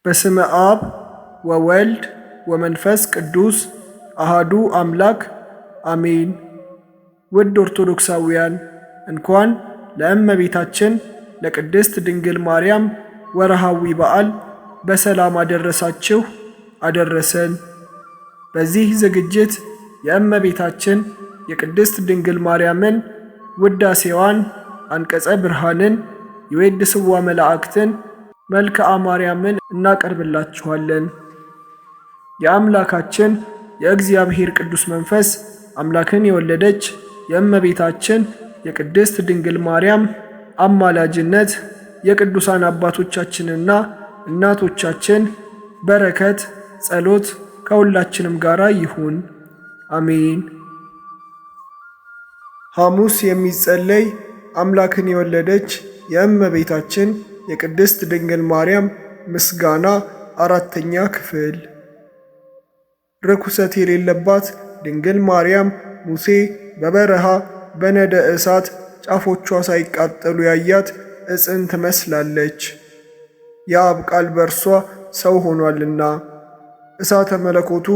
በስመ አብ ወወልድ ወመንፈስ ቅዱስ አሃዱ አምላክ አሜን። ውድ ኦርቶዶክሳውያን እንኳን ለእመቤታችን ለቅድስት ድንግል ማርያም ወርሃዊ በዓል በሰላም አደረሳችሁ አደረሰን። በዚህ ዝግጅት የእመቤታችን የቅድስት ድንግል ማርያምን ውዳሴዋን፣ አንቀጸ ብርሃንን፣ የወድስዋ መላእክትን፣ መልክዓ ማርያምን እናቀርብላችኋለን። የአምላካችን የእግዚአብሔር ቅዱስ መንፈስ አምላክን የወለደች የእመቤታችን የቅድስት ድንግል ማርያም አማላጅነት የቅዱሳን አባቶቻችንና እናቶቻችን በረከት ጸሎት ከሁላችንም ጋር ይሁን፣ አሜን። ሐሙስ የሚጸለይ አምላክን የወለደች የእመቤታችን የቅድስት ድንግል ማርያም ምስጋና አራተኛ ክፍል። ርኩሰት የሌለባት ድንግል ማርያም ሙሴ በበረሃ በነደ እሳት ጫፎቿ ሳይቃጠሉ ያያት ዕፅን ትመስላለች። የአብ ቃል በርሷ ሰው ሆኗልና እሳተ መለኮቱ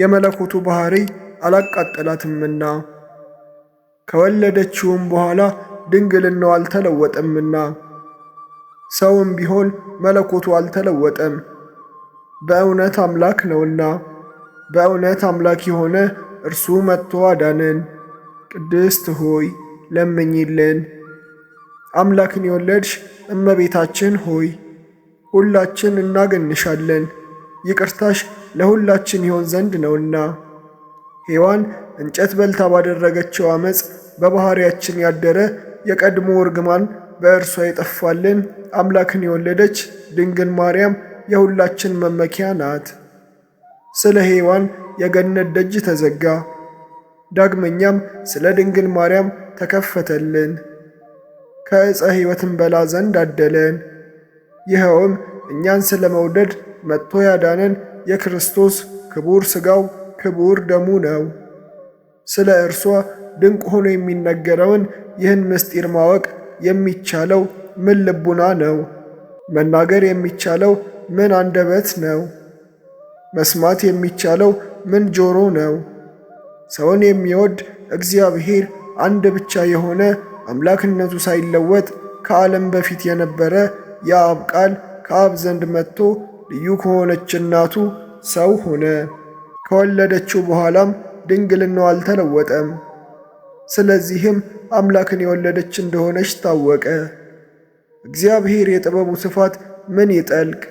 የመለኮቱ ባሕሪ አላቃጠላትምና ከወለደችውም በኋላ ድንግልናው አልተለወጠምና ሰውም ቢሆን መለኮቱ አልተለወጠም፣ በእውነት አምላክ ነውና። በእውነት አምላክ የሆነ እርሱ መጥቶ አዳነን። ቅድስት ሆይ ለምኝልን። አምላክን የወለድሽ እመቤታችን ሆይ ሁላችን እናገንሻለን፣ ይቅርታሽ ለሁላችን ይሆን ዘንድ ነውና። ሔዋን እንጨት በልታ ባደረገችው ዓመፅ በባሕርያችን ያደረ የቀድሞ እርግማን በእርሷ የጠፋልን አምላክን የወለደች ድንግል ማርያም የሁላችን መመኪያ ናት። ስለ ሔዋን የገነት ደጅ ተዘጋ፣ ዳግመኛም ስለ ድንግል ማርያም ተከፈተልን። ከዕፀ ሕይወትን በላ ዘንድ አደለን። ይኸውም እኛን ስለ መውደድ መጥቶ ያዳነን የክርስቶስ ክቡር ሥጋው ክቡር ደሙ ነው። ስለ እርሷ ድንቅ ሆኖ የሚነገረውን ይህን ምስጢር ማወቅ የሚቻለው ምን ልቡና ነው? መናገር የሚቻለው ምን አንደበት ነው? መስማት የሚቻለው ምን ጆሮ ነው? ሰውን የሚወድ እግዚአብሔር አንድ ብቻ የሆነ አምላክነቱ ሳይለወጥ ከዓለም በፊት የነበረ የአብ ቃል ከአብ ዘንድ መጥቶ ልዩ ከሆነች እናቱ ሰው ሆነ። ከወለደችው በኋላም ድንግልናው አልተለወጠም። ስለዚህም አምላክን የወለደች እንደሆነች ታወቀ። እግዚአብሔር የጥበቡ ስፋት ምን ይጠልቅ!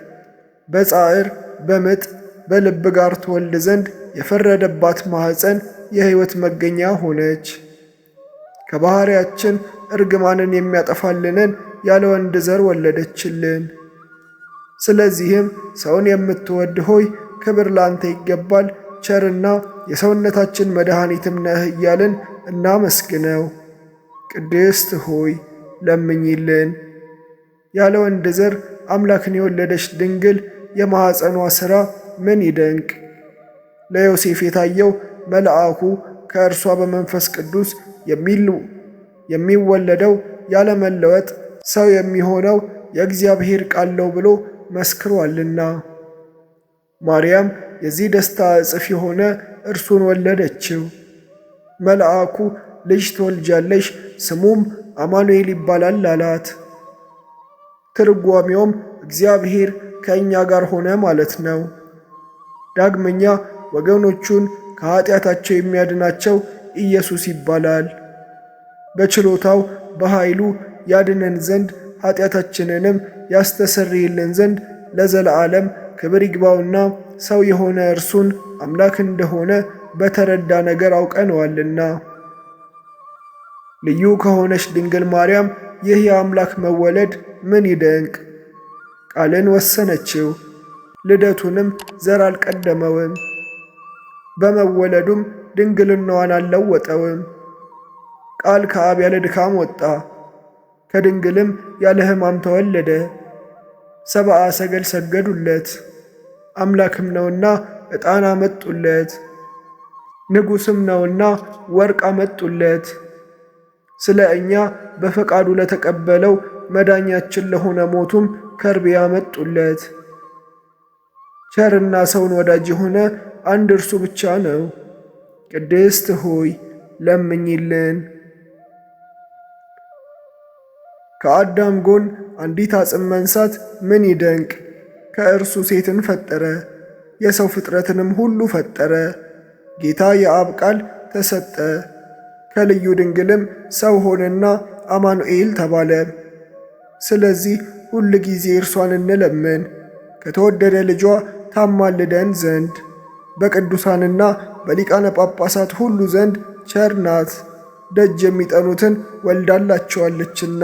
በጻዕር በምጥ በልብ ጋር ትወልድ ዘንድ የፈረደባት ማኅፀን የሕይወት መገኛ ሆነች። ከባሕርያችን እርግማንን የሚያጠፋልንን ያለ ወንድ ዘር ወለደችልን። ስለዚህም ሰውን የምትወድ ሆይ ክብር ላንተ ይገባል፣ ቸርና የሰውነታችን መድኃኒትም ነህ እያልን እናመስግነው። ቅድስት ሆይ ለምኝልን። ያለ ወንድ ዘር አምላክን የወለደች ድንግል የማኅፀኗ ሥራ ምን ይደንቅ! ለዮሴፍ የታየው መልአኩ ከእርሷ በመንፈስ ቅዱስ የሚወለደው ያለመለወጥ ሰው የሚሆነው የእግዚአብሔር ቃል ነው ብሎ መስክሯልና። ማርያም የዚህ ደስታ እጽፍ የሆነ እርሱን ወለደችው። መልአኩ ልጅ ትወልጃለሽ፣ ስሙም አማኑኤል ይባላል አላት። ትርጓሜውም እግዚአብሔር ከእኛ ጋር ሆነ ማለት ነው። ዳግመኛ ወገኖቹን ከኀጢአታቸው የሚያድናቸው ኢየሱስ ይባላል። በችሎታው በኃይሉ ያድነን ዘንድ ኀጢአታችንንም ያስተሰርይልን ዘንድ ለዘለዓለም ክብር ይግባውና ሰው የሆነ እርሱን አምላክ እንደሆነ በተረዳ ነገር አውቀነዋልና። ልዩ ከሆነች ድንግል ማርያም ይህ የአምላክ መወለድ ምን ይደንቅ! ቃልን ወሰነችው፣ ልደቱንም ዘር አልቀደመውም። በመወለዱም ድንግልናዋን አልለወጠውም። ቃል ከአብ ያለ ድካም ወጣ፣ ከድንግልም ያለ ሕማም ተወለደ። ሰብአ ሰገል ሰገዱለት፣ አምላክም ነውና ዕጣን አመጡለት፣ ንጉሥም ነውና ወርቅ አመጡለት። ስለ እኛ በፈቃዱ ለተቀበለው መዳኛችን ለሆነ ሞቱም ከርቤ አመጡለት። ቸርና ሰውን ወዳጅ የሆነ አንድ እርሱ ብቻ ነው። ቅድስት ሆይ ለምኝልን። ከአዳም ጎን አንዲት አጽም መንሳት ምን ይደንቅ! ከእርሱ ሴትን ፈጠረ፣ የሰው ፍጥረትንም ሁሉ ፈጠረ። ጌታ የአብ ቃል ተሰጠ፣ ከልዩ ድንግልም ሰው ሆነና አማኑኤል ተባለ። ስለዚህ ሁል ጊዜ እርሷን እንለምን ከተወደደ ልጇ ታማልደን ዘንድ። በቅዱሳንና በሊቃነ ጳጳሳት ሁሉ ዘንድ ቸር ናት፣ ደጅ የሚጠኑትን ወልዳላቸዋለችና።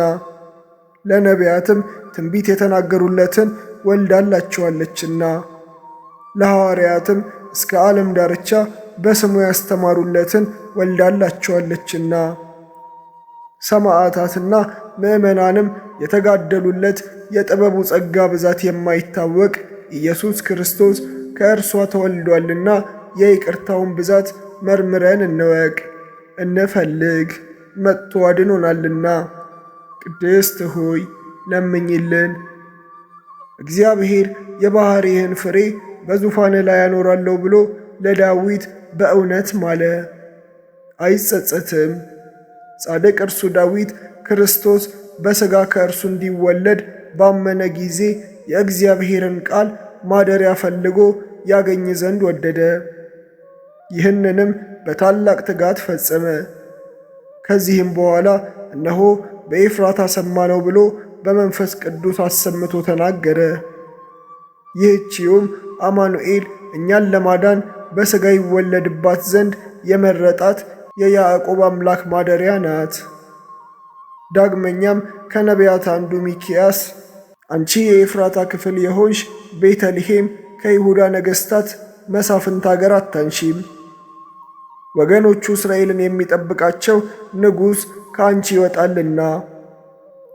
ለነቢያትም ትንቢት የተናገሩለትን ወልዳላቸዋለችና። ለሐዋርያትም እስከ ዓለም ዳርቻ በስሙ ያስተማሩለትን ወልዳላቸዋለችና። ሰማዕታትና ምዕመናንም የተጋደሉለት የጥበቡ ጸጋ ብዛት የማይታወቅ ኢየሱስ ክርስቶስ ከእርሷ ተወልዷልና የይቅርታውን ብዛት መርምረን እንወቅ እንፈልግ፣ መጥቶ አድኖናልና። ቅድስት ሆይ ለምኝልን። እግዚአብሔር የባሕርይህን ፍሬ በዙፋን ላይ ያኖራለሁ ብሎ ለዳዊት በእውነት ማለ፣ አይጸጸትም። ጻድቅ እርሱ ዳዊት ክርስቶስ በሥጋ ከእርሱ እንዲወለድ ባመነ ጊዜ የእግዚአብሔርን ቃል ማደሪያ ፈልጎ ያገኝ ዘንድ ወደደ። ይህንንም በታላቅ ትጋት ፈጸመ። ከዚህም በኋላ እነሆ በኤፍራታ ሰማነው ብሎ በመንፈስ ቅዱስ አሰምቶ ተናገረ። ይህችውም አማኑኤል እኛን ለማዳን በሥጋ ይወለድባት ዘንድ የመረጣት የያዕቆብ አምላክ ማደሪያ ናት። ዳግመኛም ከነቢያት አንዱ ሚክያስ አንቺ የኤፍራታ ክፍል የሆንሽ ቤተልሔም ከይሁዳ ነገሥታት መሳፍንት አገር አታንሺም፣ ወገኖቹ እስራኤልን የሚጠብቃቸው ንጉሥ ከአንቺ ይወጣልና።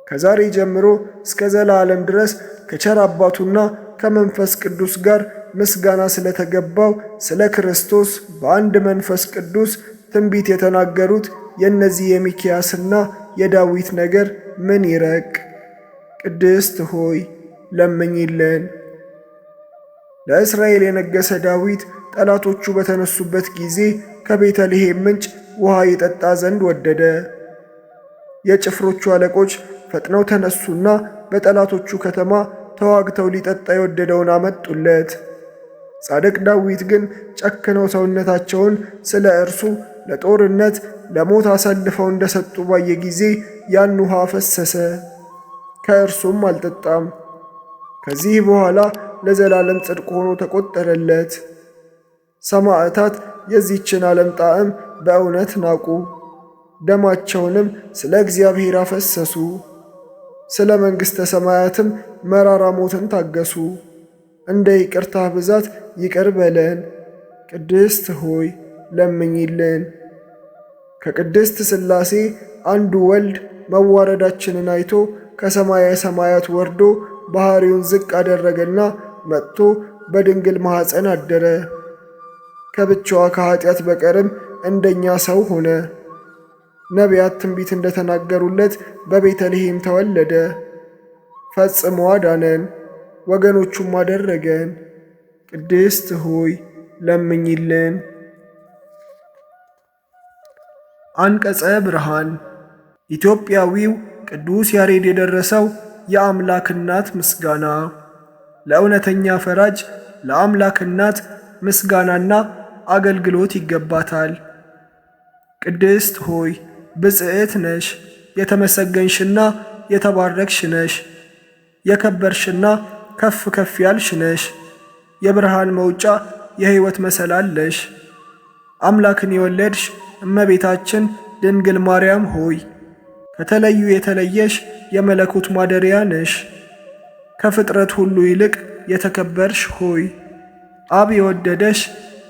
ከዛሬ ጀምሮ እስከ ዘላለም ድረስ ከቸር አባቱና ከመንፈስ ቅዱስ ጋር ምስጋና ስለተገባው ስለ ክርስቶስ በአንድ መንፈስ ቅዱስ ትንቢት የተናገሩት የእነዚህ የሚክያስና የዳዊት ነገር ምን ይረቅ! ቅድስት ሆይ ለምኝልን። ለእስራኤል የነገሠ ዳዊት ጠላቶቹ በተነሱበት ጊዜ ከቤተልሔም ምንጭ ውሃ ይጠጣ ዘንድ ወደደ። የጭፍሮቹ አለቆች ፈጥነው ተነሱና በጠላቶቹ ከተማ ተዋግተው ሊጠጣ የወደደውን አመጡለት። ጻድቅ ዳዊት ግን ጨክነው ሰውነታቸውን ስለ እርሱ ለጦርነት ለሞት አሳልፈው እንደሰጡ ባየ ጊዜ ያን ውሃ ፈሰሰ፣ ከእርሱም አልጠጣም። ከዚህ በኋላ ለዘላለም ጽድቅ ሆኖ ተቆጠረለት። ሰማዕታት የዚህችን ዓለም ጣዕም በእውነት ናቁ፣ ደማቸውንም ስለ እግዚአብሔር አፈሰሱ። ስለ መንግሥተ ሰማያትም መራራ ሞትን ታገሱ። እንደ ይቅርታህ ብዛት ይቅር በለን። ቅድስት ሆይ ለምኝልን። ከቅድስት ሥላሴ አንዱ ወልድ መዋረዳችንን አይቶ ከሰማየ ሰማያት ወርዶ ባሕሪውን ዝቅ አደረገና መጥቶ በድንግል ማኅፀን አደረ። ከብቻዋ ከኀጢአት በቀርም እንደኛ ሰው ሆነ። ነቢያት ትንቢት እንደተናገሩለት በቤተልሔም ተወለደ። ፈጽሞ አዳነን፣ ወገኖቹም አደረገን። ቅድስት ሆይ ለምኝልን። አንቀጸ ብርሃን ኢትዮጵያዊው ቅዱስ ያሬድ የደረሰው የአምላክ እናት ምስጋና። ለእውነተኛ ፈራጅ ለአምላክ እናት ምስጋናና አገልግሎት ይገባታል። ቅድስት ሆይ ብፅዕት ነሽ፣ የተመሰገንሽና የተባረክሽ ነሽ፣ የከበርሽና ከፍ ከፍ ያልሽ ነሽ። የብርሃን መውጫ የሕይወት መሰላለሽ። አምላክን የወለድሽ እመቤታችን ድንግል ማርያም ሆይ ከተለዩ የተለየሽ የመለኮት ማደሪያ ነሽ። ከፍጥረት ሁሉ ይልቅ የተከበርሽ ሆይ አብ የወደደሽ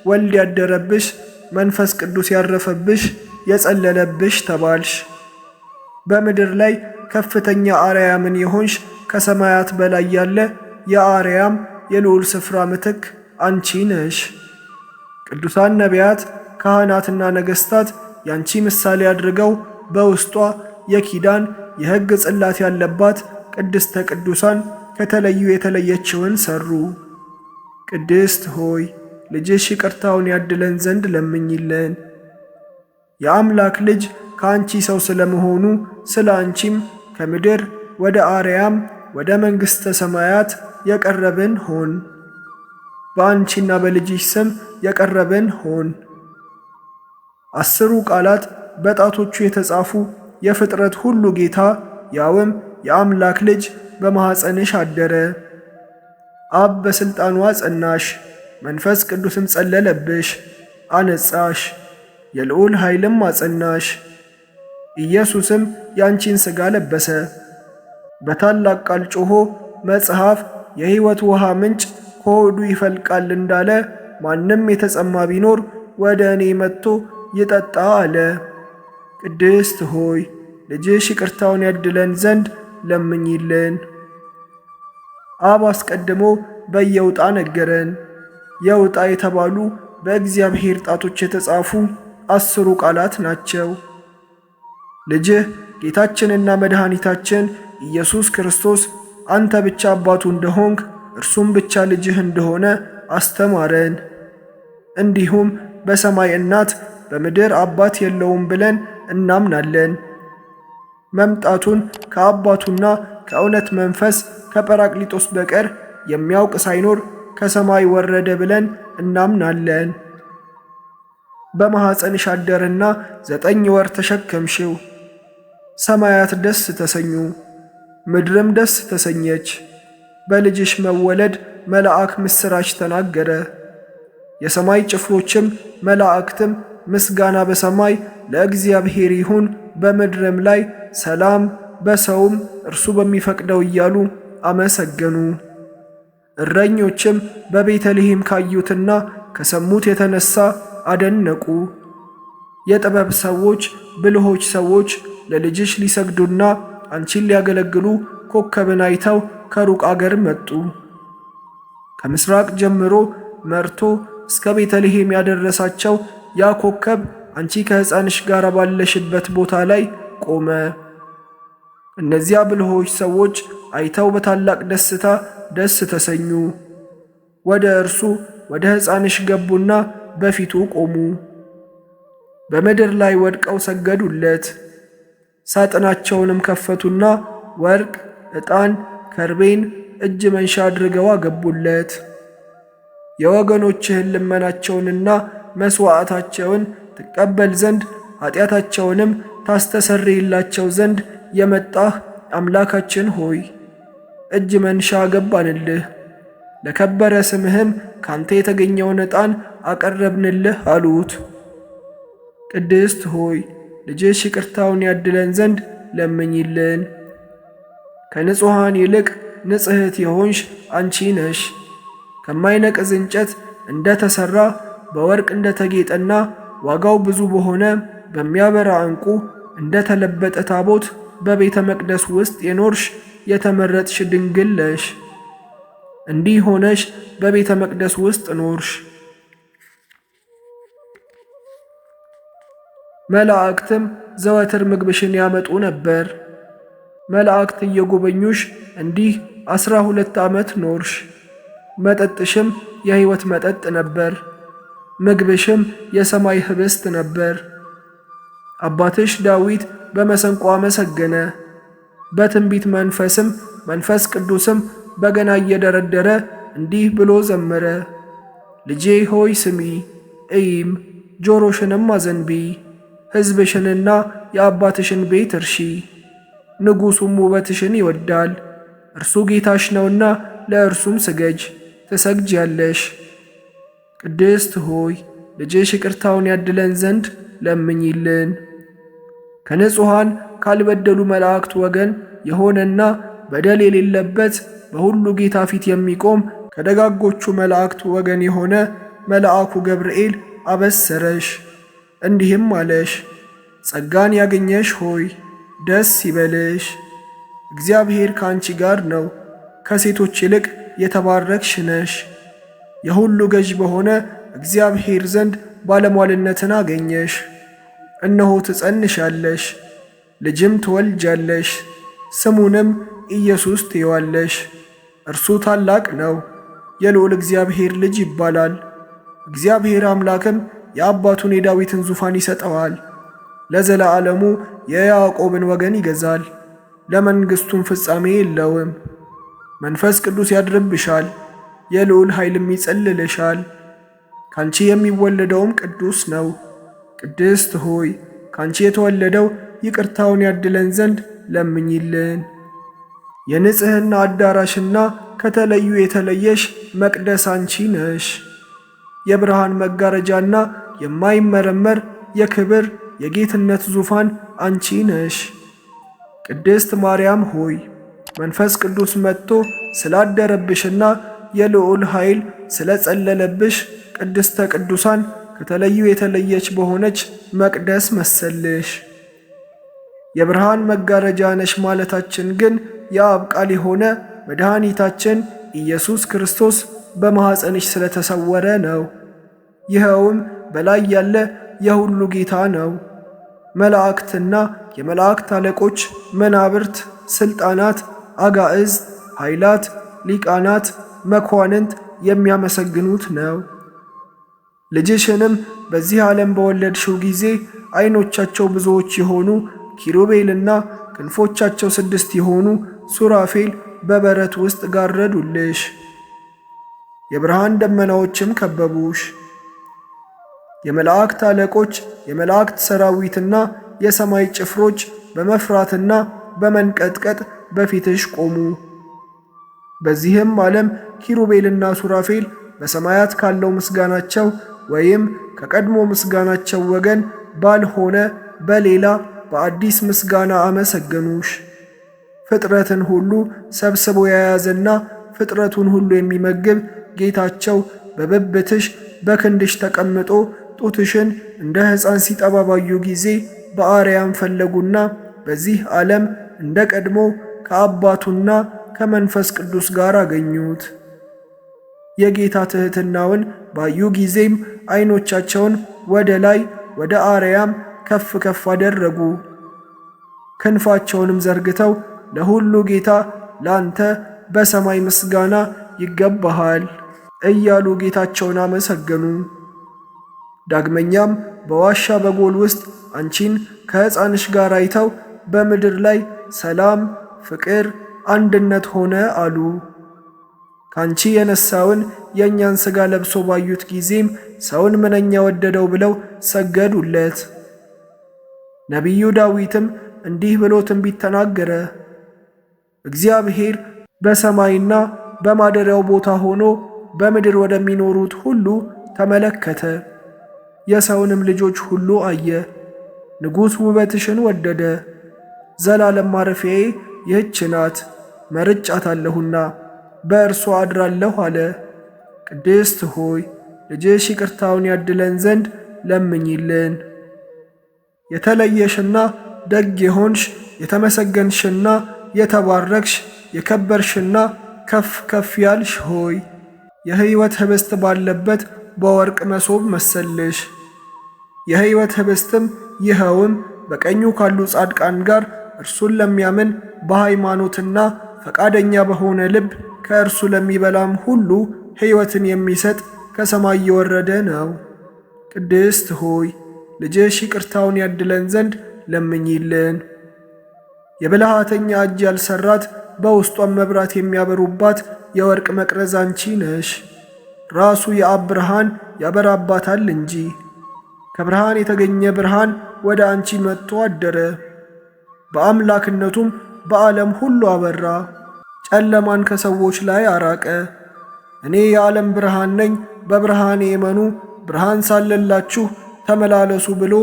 ወልድ ያደረብሽ መንፈስ ቅዱስ ያረፈብሽ የጸለለብሽ ተባልሽ። በምድር ላይ ከፍተኛ አርያምን የሆንሽ ከሰማያት በላይ ያለ የአርያም የልዑል ስፍራ ምትክ አንቺ ነሽ። ቅዱሳን ነቢያት፣ ካህናትና ነገሥታት ያንቺ ምሳሌ አድርገው በውስጧ የኪዳን የሕግ ጽላት ያለባት ቅድስተ ቅዱሳን ከተለዩ የተለየችውን ሠሩ። ቅድስት ሆይ ልጅሽ ይቅርታውን ያድለን ዘንድ ለምኝልን። የአምላክ ልጅ ከአንቺ ሰው ስለመሆኑ ስለ አንቺም ከምድር ወደ አርያም ወደ መንግሥተ ሰማያት የቀረብን ሆን። በአንቺና በልጅሽ ስም የቀረብን ሆን። 10ሩ ቃላት በጣቶቹ የተጻፉ የፍጥረት ሁሉ ጌታ ያውም የአምላክ ልጅ በማኅፀንሽ አደረ። አብ በሥልጣኑ አጸናሽ፣ መንፈስ ቅዱስም ጸለለብሽ፣ አነጻሽ፣ የልዑል ኃይልም አጸናሽ። ኢየሱስም ያንቺን ሥጋ ለበሰ። በታላቅ ቃል ጮኾ መጽሐፍ የሕይወት ውሃ ምንጭ ከሆዱ ይፈልቃል እንዳለ ማንም የተጸማ ቢኖር ወደ እኔ መጥቶ ይጠጣ አለ። ቅድስት ሆይ ልጅሽ ይቅርታውን ያድለን ዘንድ ለምኝልን። አብ አስቀድሞ በየውጣ ነገረን። የውጣ የተባሉ በእግዚአብሔር ጣቶች የተጻፉ 10ሩ ቃላት ናቸው። ልጅህ ጌታችንና መድኃኒታችን ኢየሱስ ክርስቶስ አንተ ብቻ አባቱ እንደሆንክ እርሱም ብቻ ልጅህ እንደሆነ አስተማረን። እንዲሁም በሰማይ እናት በምድር አባት የለውም ብለን እናምናለን። መምጣቱን ከአባቱና ከእውነት መንፈስ ከጰራቅሊጦስ በቀር የሚያውቅ ሳይኖር ከሰማይ ወረደ ብለን እናምናለን። በማኅፀንሽ አደረና 9 ወር ተሸከምሽው። ሰማያት ደስ ተሰኙ፣ ምድርም ደስ ተሰኘች። በልጅሽ መወለድ መልአክ ምስራች ተናገረ። የሰማይ ጭፍሮችም መላእክትም ምስጋና በሰማይ ለእግዚአብሔር ይሁን፣ በምድርም ላይ ሰላም በሰውም እርሱ በሚፈቅደው እያሉ አመሰገኑ። እረኞችም በቤተልሔም ካዩትና ከሰሙት የተነሳ አደነቁ። የጥበብ ሰዎች፣ ብልሆች ሰዎች ለልጅሽ ሊሰግዱና አንቺን ሊያገለግሉ ኮከብን አይተው ከሩቅ አገር መጡ። ከምስራቅ ጀምሮ መርቶ እስከ ቤተልሔም ያደረሳቸው ያ ኮከብ አንቺ ከሕፃንሽ ጋር ባለሽበት ቦታ ላይ ቆመ። እነዚያ ብልሆች ሰዎች አይተው በታላቅ ደስታ ደስ ተሰኙ። ወደ እርሱ ወደ ሕፃንሽ ገቡና በፊቱ ቆሙ። በምድር ላይ ወድቀው ሰገዱለት። ሳጥናቸውንም ከፈቱና ወርቅ፣ ዕጣን፣ ከርቤን እጅ መንሻ አድርገው አገቡለት። የወገኖችህን ልመናቸውንና መሥዋዕታቸውን ትቀበል ዘንድ ኀጢአታቸውንም ታስተሰርይላቸው ዘንድ የመጣህ አምላካችን ሆይ እጅ መንሻ ገባንልህ። ለከበረ ስምህም ካንተ የተገኘውን ዕጣን አቀረብንልህ አሉት። ቅድስት ሆይ ልጅሽ ይቅርታውን ያድለን ዘንድ ለምኝልን። ከንጹሐን ይልቅ ንጽሕት የሆንሽ አንቺ ነሽ። ከማይነቅዝ እንጨት እንደ ተሠራ በወርቅ እንደ ተጌጠና ዋጋው ብዙ በሆነ በሚያበራ ዕንቁ እንደ ተለበጠ ታቦት በቤተ መቅደስ ውስጥ የኖርሽ የተመረጥሽ ድንግል ነሽ። እንዲህ ሆነሽ በቤተ መቅደስ ውስጥ ኖርሽ። መላእክትም ዘወትር ምግብሽን ያመጡ ነበር። መላእክት እየጎበኙሽ እንዲህ 12 ዓመት ኖርሽ። መጠጥሽም የሕይወት መጠጥ ነበር፣ ምግብሽም የሰማይ ኅብስት ነበር። አባትሽ ዳዊት በመሰንቆ አመሰገነ። በትንቢት መንፈስም መንፈስ ቅዱስም በገና እየደረደረ እንዲህ ብሎ ዘመረ። ልጄ ሆይ ስሚ፣ እይም፣ ጆሮሽንም አዘንቢ። ሕዝብሽንና የአባትሽን ቤት እርሺ። ንጉሡም ውበትሽን ይወዳል። እርሱ ጌታሽ ነውና ለእርሱም ስገጅ፣ ትሰግጃለሽ። ቅድስት ሆይ ልጅሽ ይቅርታውን ያድለን ዘንድ ለምኝልን። ከንጹሐን ካልበደሉ መላእክት ወገን የሆነና በደል የሌለበት በሁሉ ጌታ ፊት የሚቆም ከደጋጎቹ መላእክት ወገን የሆነ መልአኩ ገብርኤል አበሰረሽ፣ እንዲህም አለሽ፣ ጸጋን ያገኘሽ ሆይ ደስ ይበልሽ፣ እግዚአብሔር ከአንቺ ጋር ነው፣ ከሴቶች ይልቅ የተባረክሽ ነሽ። የሁሉ ገዥ በሆነ እግዚአብሔር ዘንድ ባለሟልነትን አገኘሽ። እነሆ ትጸንሻለሽ፣ ልጅም ትወልጃለሽ፣ ስሙንም ኢየሱስ ትዪዋለሽ። እርሱ ታላቅ ነው፣ የልዑል እግዚአብሔር ልጅ ይባላል። እግዚአብሔር አምላክም የአባቱን የዳዊትን ዙፋን ይሰጠዋል። ለዘላለሙ የያዕቆብን ወገን ይገዛል፣ ለመንግሥቱም ፍጻሜ የለውም። መንፈስ ቅዱስ ያድርብሻል፣ የልዑል ኃይልም ይጸልልሻል። ካንቺ የሚወለደውም ቅዱስ ነው። ቅድስት ሆይ ካንቺ የተወለደው ይቅርታውን ያድለን ዘንድ ለምኝልን። የንጽሕና አዳራሽና ከተለዩ የተለየሽ መቅደስ አንቺ ነሽ። የብርሃን መጋረጃና የማይመረመር የክብር የጌትነት ዙፋን አንቺ ነሽ። ቅድስት ማርያም ሆይ መንፈስ ቅዱስ መጥቶ ስላደረብሽና የልዑል ኃይል ስለጸለለብሽ ቅድስተ ቅዱሳን ከተለዩ የተለየች በሆነች መቅደስ መሰልሽ። የብርሃን መጋረጃ ነሽ ማለታችን ግን የአብ ቃል የሆነ መድኃኒታችን ኢየሱስ ክርስቶስ በማኅፀንሽ ስለተሰወረ ነው። ይኸውም በላይ ያለ የሁሉ ጌታ ነው። መላእክትና የመላእክት አለቆች፣ መናብርት፣ ሥልጣናት፣ አጋዕዝ፣ ኃይላት፣ ሊቃናት፣ መኳንንት የሚያመሰግኑት ነው። ልጅሽንም በዚህ ዓለም በወለድሽው ጊዜ ዐይኖቻቸው ብዙዎች የሆኑ ኪሩቤልና ክንፎቻቸው 6 የሆኑ ሱራፌል በበረት ውስጥ ጋረዱልሽ። የብርሃን ደመናዎችም ከበቡሽ። የመላእክት አለቆች፣ የመላእክት ሰራዊትና የሰማይ ጭፍሮች በመፍራትና በመንቀጥቀጥ በፊትሽ ቆሙ። በዚህም ዓለም ኪሩቤልና ሱራፌል በሰማያት ካለው ምስጋናቸው ወይም ከቀድሞ ምስጋናቸው ወገን ባልሆነ በሌላ በአዲስ ምስጋና አመሰገኑሽ። ፍጥረትን ሁሉ ሰብስቦ የያዘና ፍጥረቱን ሁሉ የሚመግብ ጌታቸው በብብትሽ በክንድሽ ተቀምጦ ጡትሽን እንደ ሕፃን ሲጠባ ባዩ ጊዜ በአርያም ፈለጉና በዚህ ዓለም እንደ ቀድሞ ከአባቱና ከመንፈስ ቅዱስ ጋር አገኙት። የጌታ ትሕትናውን ባዩ ጊዜም ዐይኖቻቸውን ወደ ላይ ወደ አርያም ከፍ ከፍ አደረጉ። ክንፋቸውንም ዘርግተው ለሁሉ ጌታ ላንተ በሰማይ ምስጋና ይገባሃል እያሉ ጌታቸውን አመሰገኑ። ዳግመኛም በዋሻ በጎል ውስጥ አንቺን ከሕፃንሽ ጋር አይተው በምድር ላይ ሰላም፣ ፍቅር፣ አንድነት ሆነ አሉ። ካንቺ የነሳውን የእኛን ሥጋ ለብሶ ባዩት ጊዜም ሰውን ምንኛ ወደደው ብለው ሰገዱለት። ነቢዩ ዳዊትም እንዲህ ብሎ ትንቢት ተናገረ። እግዚአብሔር በሰማይና በማደሪያው ቦታ ሆኖ በምድር ወደሚኖሩት ሁሉ ተመለከተ፣ የሰውንም ልጆች ሁሉ አየ። ንጉሥ ውበትሽን ወደደ። ዘላለም ማረፊያዬ ይህች ናት፣ መርጫታለሁና በእርሷ አድራለሁ አለ። ቅድስት ሆይ ልጅሽ ይቅርታውን ያድለን ዘንድ ለምኝልን። የተለየሽና ደግ የሆንሽ የተመሰገንሽና የተባረክሽ የከበርሽና ከፍ ከፍ ያልሽ ሆይ የሕይወት ኅብስት ባለበት በወርቅ መሶብ መሰልሽ። የሕይወት ኅብስትም ይኸውም በቀኙ ካሉ ጻድቃን ጋር እርሱን ለሚያምን በሃይማኖትና ፈቃደኛ በሆነ ልብ ከእርሱ ለሚበላም ሁሉ ሕይወትን የሚሰጥ ከሰማይ የወረደ ነው። ቅድስት ሆይ ልጅሽ ይቅርታውን ያድለን ዘንድ ለምኝልን። የብልሃተኛ እጅ ያልሰራት በውስጧም መብራት የሚያበሩባት የወርቅ መቅረዝ አንቺ ነሽ። ራሱ የአብ ብርሃን ያበራባታል እንጂ ከብርሃን የተገኘ ብርሃን ወደ አንቺ መጥቶ አደረ። በአምላክነቱም በዓለም ሁሉ አበራ፣ ጨለማን ከሰዎች ላይ አራቀ። እኔ የዓለም ብርሃን ነኝ፣ በብርሃኔ እመኑ፣ ብርሃን ሳለላችሁ ተመላለሱ ብሎ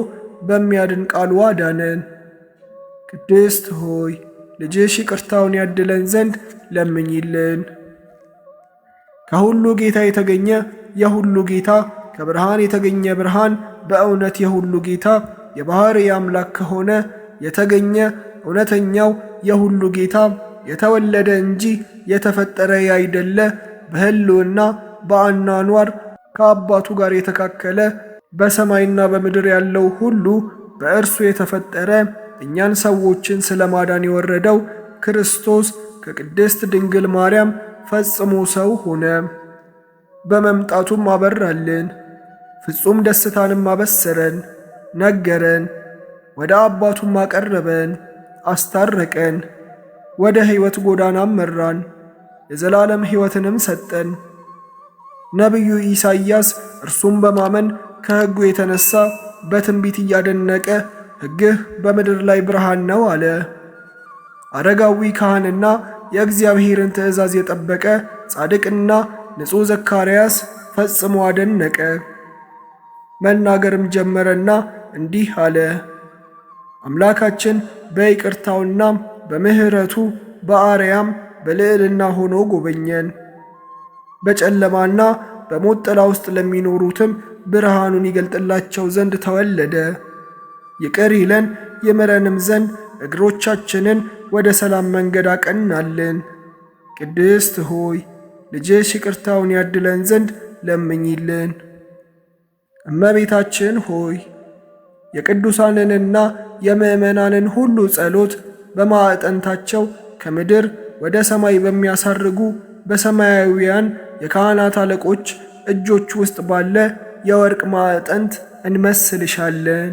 በሚያድን ቃሉ አዳነን። ቅድስት ሆይ ልጅሽ ይቅርታውን ያድለን ዘንድ ለምኝልን። ከሁሉ ጌታ የተገኘ የሁሉ ጌታ፣ ከብርሃን የተገኘ ብርሃን፣ በእውነት የሁሉ ጌታ፣ የባሕርይ አምላክ ከሆነ የተገኘ እውነተኛው የሁሉ ጌታ፣ የተወለደ እንጂ የተፈጠረ ያይደለ፣ በሕልውና በአኗኗር ከአባቱ ጋር የተካከለ፣ በሰማይና በምድር ያለው ሁሉ በእርሱ የተፈጠረ፣ እኛን ሰዎችን ስለ ማዳን የወረደው ክርስቶስ ከቅድስት ድንግል ማርያም ፈጽሞ ሰው ሆነ። በመምጣቱም አበራልን፣ ፍጹም ደስታንም አበሰረን፣ ነገረን። ወደ አባቱም አቀረበን፣ አስታረቀን፣ ወደ ሕይወት ጎዳናም መራን፣ የዘላለም ሕይወትንም ሰጠን። ነቢዩ ኢሳይያስ እርሱም በማመን ከሕጉ የተነሣ በትንቢት እያደነቀ ሕግህ በምድር ላይ ብርሃን ነው አለ። አረጋዊ ካህንና የእግዚአብሔርን ትእዛዝ የጠበቀ ጻድቅና ንጹሕ ዘካርያስ ፈጽሞ አደነቀ። መናገርም ጀመረና እንዲህ አለ። አምላካችን በይቅርታውና በምሕረቱ በአርያም በልዕልና ሆኖ ጎበኘን። በጨለማና በሞት ጥላ ውስጥ ለሚኖሩትም ብርሃኑን ይገልጥላቸው ዘንድ ተወለደ። ይቅር ይለን ይምረንም ዘንድ እግሮቻችንን ወደ ሰላም መንገድ አቀናልን። ቅድስት ሆይ ልጅሽ ይቅርታውን ያድለን ዘንድ ለምኝልን። እመቤታችን ሆይ የቅዱሳንንና የምእመናንን ሁሉ ጸሎት በማዕጠንታቸው ከምድር ወደ ሰማይ በሚያሳርጉ በሰማያውያን የካህናት አለቆች እጆች ውስጥ ባለ የወርቅ ማዕጠንት እንመስልሻለን።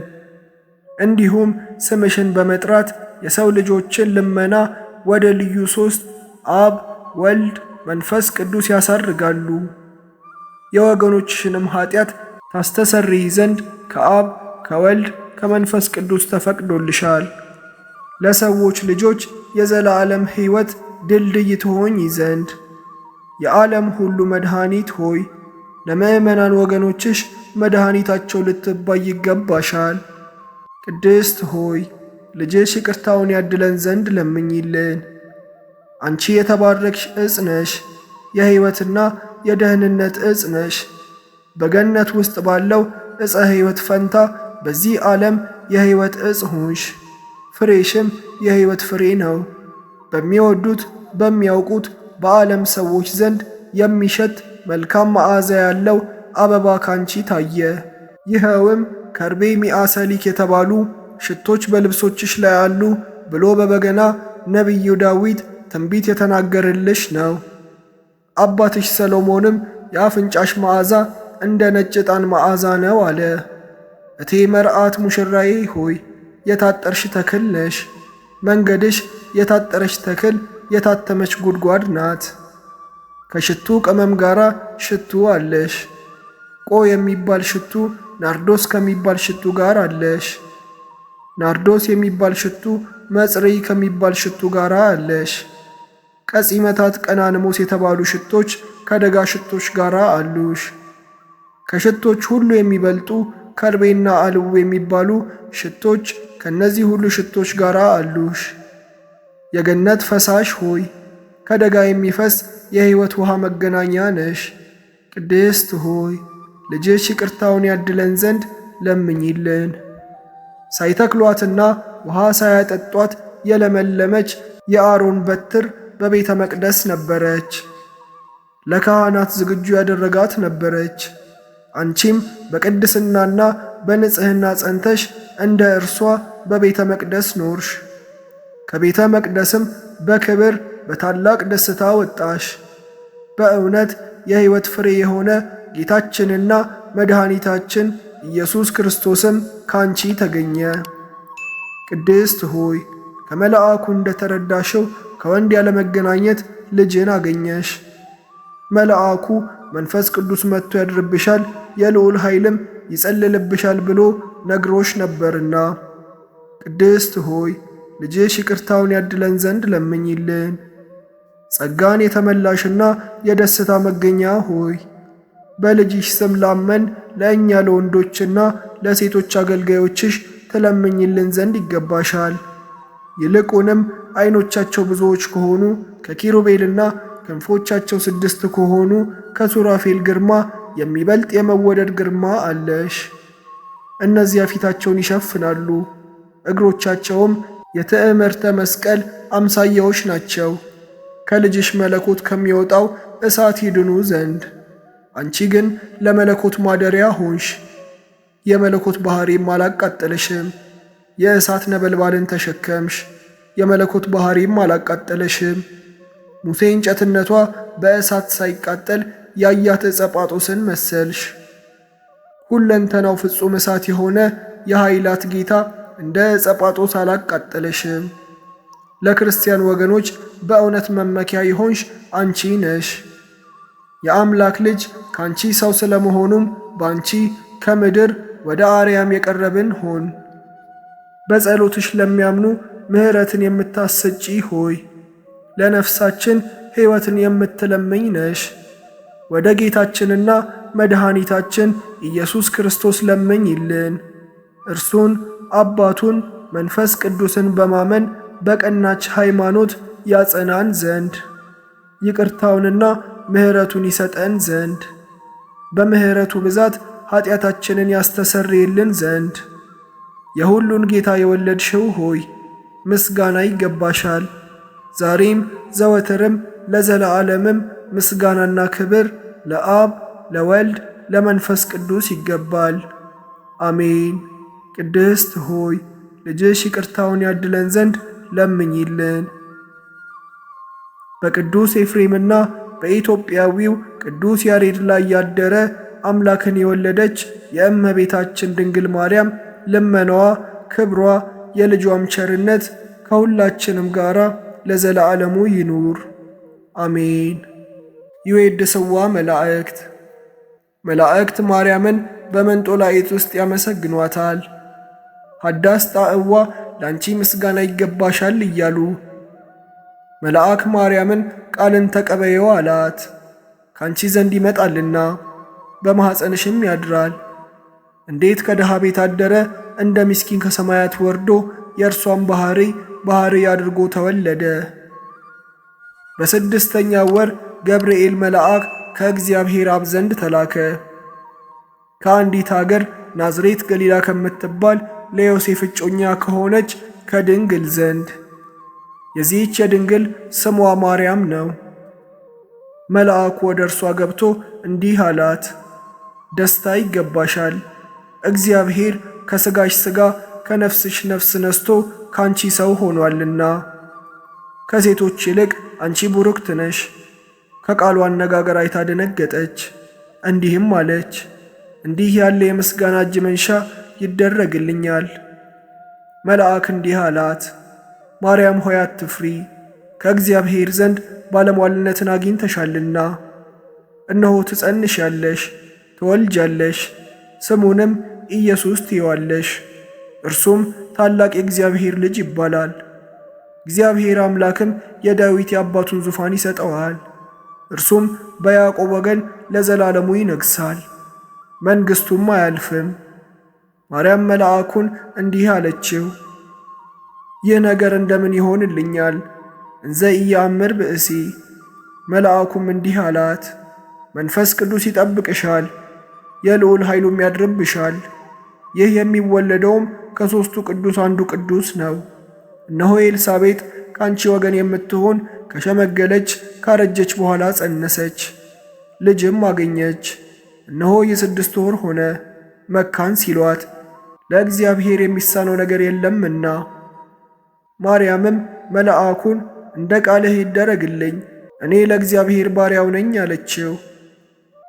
እንዲሁም ስምሽን በመጥራት የሰው ልጆችን ልመና ወደ ልዩ ሦስት አብ፣ ወልድ፣ መንፈስ ቅዱስ ያሳርጋሉ። የወገኖችሽንም ኃጢአት ታስተሰርይ ዘንድ ከአብ ከወልድ ከመንፈስ ቅዱስ ተፈቅዶልሻል። ለሰዎች ልጆች የዘላለም ሕይወት ድልድይ ትሆኝ ዘንድ የዓለም ሁሉ መድኃኒት ሆይ ለምእመናን ወገኖችሽ መድኃኒታቸው ልትባይ ይገባሻል። ቅድስት ሆይ ልጅሽ ይቅርታውን ያድለን ዘንድ ለምኝልን። አንቺ የተባረክሽ ዕፅ ነሽ፣ የሕይወትና የደህንነት ዕፅ ነሽ። በገነት ውስጥ ባለው ዕፀ ሕይወት ፈንታ በዚህ ዓለም የሕይወት ዕፅ ሆንሽ። ፍሬሽም የሕይወት ፍሬ ነው። በሚወዱት በሚያውቁት በዓለም ሰዎች ዘንድ የሚሸት መልካም መዓዛ ያለው አበባ ካንቺ ታየ። ይኸውም ከርቤ፣ ሚአሰሊክ የተባሉ ሽቶች በልብሶችሽ ላይ አሉ ብሎ በበገና ነቢዩ ዳዊት ትንቢት የተናገረልሽ ነው። አባትሽ ሰሎሞንም የአፍንጫሽ መዓዛ እንደ ነጭ ዕጣን መዓዛ ነው አለ። እቴ መርዓት ሙሽራዬ ሆይ የታጠርሽ ተክል ነሽ። መንገድሽ የታጠረች ተክል የታተመች ጉድጓድ ናት። ከሽቱ ቅመም ጋር ሽቱ አለሽ። ቆ የሚባል ሽቱ ናርዶስ ከሚባል ሽቱ ጋር አለሽ። ናርዶስ የሚባል ሽቱ መጽረይ ከሚባል ሽቱ ጋር አለሽ። ቀጺመታት፣ ቀናንሞስ የተባሉ ሽቶች ከደጋ ሽቶች ጋር አሉሽ። ከሽቶች ሁሉ የሚበልጡ ከርቤና አልው የሚባሉ ሽቶች ከነዚህ ሁሉ ሽቶች ጋር አሉሽ። የገነት ፈሳሽ ሆይ ከደጋ የሚፈስ የሕይወት ውሃ መገናኛ ነሽ። ቅድስት ሆይ ልጅሽ ይቅርታውን ያድለን ዘንድ ለምኝልን። ሳይተክሏትና ውሃ ሳያጠጧት የለመለመች የአሮን በትር በቤተ መቅደስ ነበረች። ለካህናት ዝግጁ ያደረጋት ነበረች። አንቺም በቅድስናና በንጽሕና ጸንተሽ እንደ እርሷ በቤተ መቅደስ ኖርሽ። ከቤተ መቅደስም በክብር በታላቅ ደስታ ወጣሽ። በእውነት የሕይወት ፍሬ የሆነ ጌታችንና መድኃኒታችን ኢየሱስ ክርስቶስም ካንቺ ተገኘ። ቅድስት ሆይ ከመልአኩ እንደ ተረዳሽው ከወንድ ያለመገናኘት ልጅን አገኘሽ። መልአኩ መንፈስ ቅዱስ መጥቶ ያድርብሻል፣ የልዑል ኃይልም ይጸልልብሻል ብሎ ነግሮሽ ነበርና። ቅድስት ሆይ ልጅሽ ይቅርታውን ያድለን ዘንድ ለምኝልን። ጸጋን የተመላሽና የደስታ መገኛ ሆይ በልጅሽ ስም ላመን ለእኛ ለወንዶችና ለሴቶች አገልጋዮችሽ ትለምኝልን ዘንድ ይገባሻል። ይልቁንም ዓይኖቻቸው ብዙዎች ከሆኑ ከኪሩቤልና ክንፎቻቸው 6 ከሆኑ ከሱራፌል ግርማ የሚበልጥ የመወደድ ግርማ አለሽ። እነዚያ ፊታቸውን ይሸፍናሉ፣ እግሮቻቸውም የትዕምርተ መስቀል አምሳያዎች ናቸው፣ ከልጅሽ መለኮት ከሚወጣው እሳት ይድኑ ዘንድ። አንቺ ግን ለመለኮት ማደሪያ ሆንሽ። የመለኮት ባሕሪም አላቃጠለሽም። የእሳት ነበልባልን ተሸከምሽ፣ የመለኮት ባሕሪም አላቃጠለሽም። ሙሴ እንጨትነቷ በእሳት ሳይቃጠል ያያት ዕፀ ጳጦስን መሰልሽ። ሁለንተናው ፍጹም እሳት የሆነ የኃይላት ጌታ እንደ ዕፀ ጳጦስ አላቃጠለሽም። ለክርስቲያን ወገኖች በእውነት መመኪያ የሆንሽ አንቺ ነሽ። የአምላክ ልጅ ካንቺ ሰው ስለመሆኑም ባንቺ ከምድር ወደ አርያም የቀረብን ሆን። በጸሎትሽ ለሚያምኑ ምሕረትን የምታሰጪ ሆይ ለነፍሳችን ሕይወትን የምትለምኝ ነሽ። ወደ ጌታችንና መድኃኒታችን ኢየሱስ ክርስቶስ ለምኝልን። እርሱን አባቱን መንፈስ ቅዱስን በማመን በቀናች ሃይማኖት ያጸናን ዘንድ ይቅርታውንና ምሕረቱን ይሰጠን ዘንድ በምሕረቱ ብዛት ኀጢአታችንን ያስተሰርይልን ዘንድ የሁሉን ጌታ የወለድሽው ሆይ ምስጋና ይገባሻል። ዛሬም ዘወትርም ለዘለዓለምም ምስጋናና ክብር ለአብ ለወልድ ለመንፈስ ቅዱስ ይገባል። አሜን። ቅድስት ሆይ ልጅሽ ይቅርታውን ያድለን ዘንድ ለምኝልን። በቅዱስ ኤፍሬምና በኢትዮጵያዊው ቅዱስ ያሬድ ላይ ያደረ አምላክን የወለደች የእመቤታችን ድንግል ማርያም ልመናዋ፣ ክብሯ፣ የልጇም ቸርነት ከሁላችንም ጋር ለዘለዓለሙ ይኑር አሜን። ይዌድስዋ መላእክት መላእክት ማርያምን በመንጦላዕት ውስጥ ያመሰግኗታል። ሀዳስ ጣዕዋ ላንቺ ምስጋና ይገባሻል እያሉ መልአክ ማርያምን ቃልን ተቀበየው አላት። ካንቺ ዘንድ ይመጣልና በማኅፀንሽም ያድራል። እንዴት ከድሃ ቤት አደረ፣ እንደ ምስኪን ከሰማያት ወርዶ የእርሷን ባሕሪ አድርጎ ተወለደ። በስድስተኛ ወር ገብርኤል መልአክ ከእግዚአብሔር አብ ዘንድ ተላከ። ከአንዲት አገር ናዝሬት ገሊላ ከምትባል ለዮሴፍ እጮኛ ከሆነች ከድንግል ዘንድ። የዚህች የድንግል ስሟ ማርያም ነው። መልአኩ ወደ እርሷ ገብቶ እንዲህ አላት፣ ደስታ ይገባሻል፣ እግዚአብሔር ከሥጋሽ ሥጋ ከነፍስሽ ነፍስ ነስቶ ካንቺ ሰው ሆኗልና። ከሴቶች ይልቅ አንቺ ቡርክት ነሽ። ከቃሉ አነጋገር አይታ ደነገጠች፣ እንዲህም አለች፣ እንዲህ ያለ የምስጋና እጅ መንሻ ይደረግልኛል። መልአክ እንዲህ አላት፣ ማርያም ሆይ አትፍሪ፣ ከእግዚአብሔር ዘንድ ባለሟልነትን አግኝተሻልና። እነሆ ትጸንሻለሽ፣ ትወልጃለሽ፣ ስሙንም ኢየሱስ ትዪዋለሽ። እርሱም ታላቅ የእግዚአብሔር ልጅ ይባላል። እግዚአብሔር አምላክም የዳዊት የአባቱን ዙፋን ይሰጠዋል። እርሱም በያዕቆብ ወገን ለዘላለሙ ይነግሣል፣ መንግሥቱም አያልፍም። ማርያም መልአኩን እንዲህ አለችው፣ ይህ ነገር እንደምን ይሆንልኛል? እንዘ ኢየአምር ብእሲ። መልአኩም እንዲህ አላት፣ መንፈስ ቅዱስ ይጠብቅሻል፣ የልዑል ኃይሉም ያድርብሻል። ይህ የሚወለደውም ከሦስቱ ቅዱስ አንዱ ቅዱስ ነው። እነሆ ኤልሳቤጥ ከአንቺ ወገን የምትሆን ከሸመገለች ካረጀች በኋላ ጸነሰች፣ ልጅም አገኘች። እነሆ የ6 ወር ሆነ፣ መካን ሲሏት ለእግዚአብሔር የሚሳነው ነገር የለምና። ማርያምም መልአኩን እንደ ቃልህ ይደረግልኝ፣ እኔ ለእግዚአብሔር ባሪያው ነኝ አለችው።